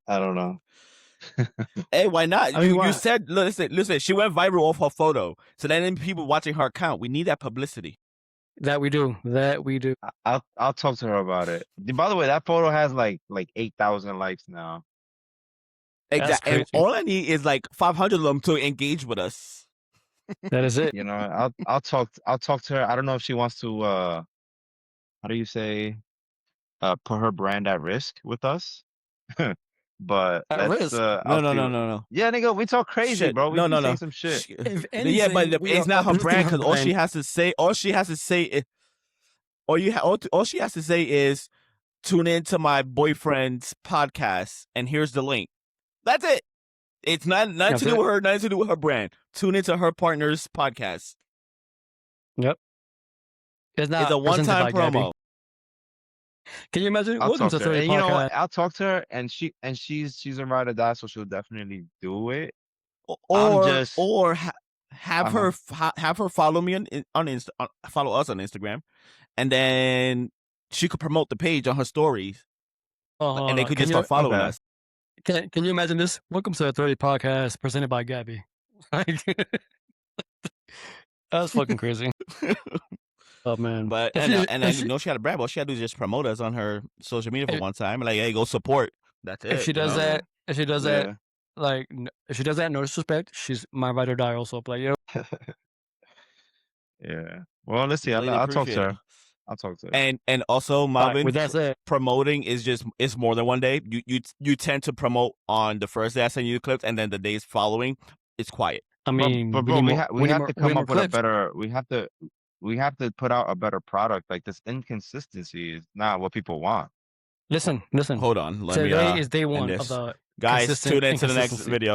I don't know. Hey, why not? You said, listen. She went viral off her photo, so then people watching her account. We need that publicity. That we do. I'll talk to her about it. By the way, that photo has like 8,000 likes now. Exactly. And all I need is like 500 of them to engage with us. That is it. You know, I'll talk to her. I don't know if she wants to how do you say, put her brand at risk with us. But at risk? No. Yeah, nigga, we talk crazy, bro. We say some shit. If anything, but it's not her brand, because all she has to say is tune into my boyfriend's podcast, and here's the link. That's it. It's not to do with her, nothing to do with her brand. Tune into her partner's podcast. Yep. It's It's a not presented one-time by Gabby. promo. Can you imagine? I'll Welcome talk to to her. 30 And you know what? podcast. I'll talk to her, and she's a ride or die, so she'll definitely do it. I'm Or just have uh-huh. her have her follow me on follow us on Instagram, and then she could promote the page on her stories, Oh, and they could can just you start following Okay. us. can you imagine this? Welcome to the 30 podcast presented by Gabby. Like, that's fucking crazy. Oh man. But If and she, and I if she, know she had a brand. All she had to do is just promote us on her social media for if, one time. Like, hey, go support. That's if it. she You does know. that, if she does that, Yeah. like, if she does that, no disrespect, she's my ride or die also. Like, you know, Yeah. Well, let's see. Really I'll talk to appreciate it. her. I'll talk to her. And also, all right, Marvin, with that said, promoting is it's more than one day. You tend to promote on the first day I send you the clips, and then the days following, it's quiet. I mean, But we bro, need we more, have we we need have more, to we need come more up with a clips. better. We have to put out a better product. Like this inconsistency is not what people want. Listen. Hold on, let me Today is day end one of this. the Guys, consistent tune in to the next inconsistency. video.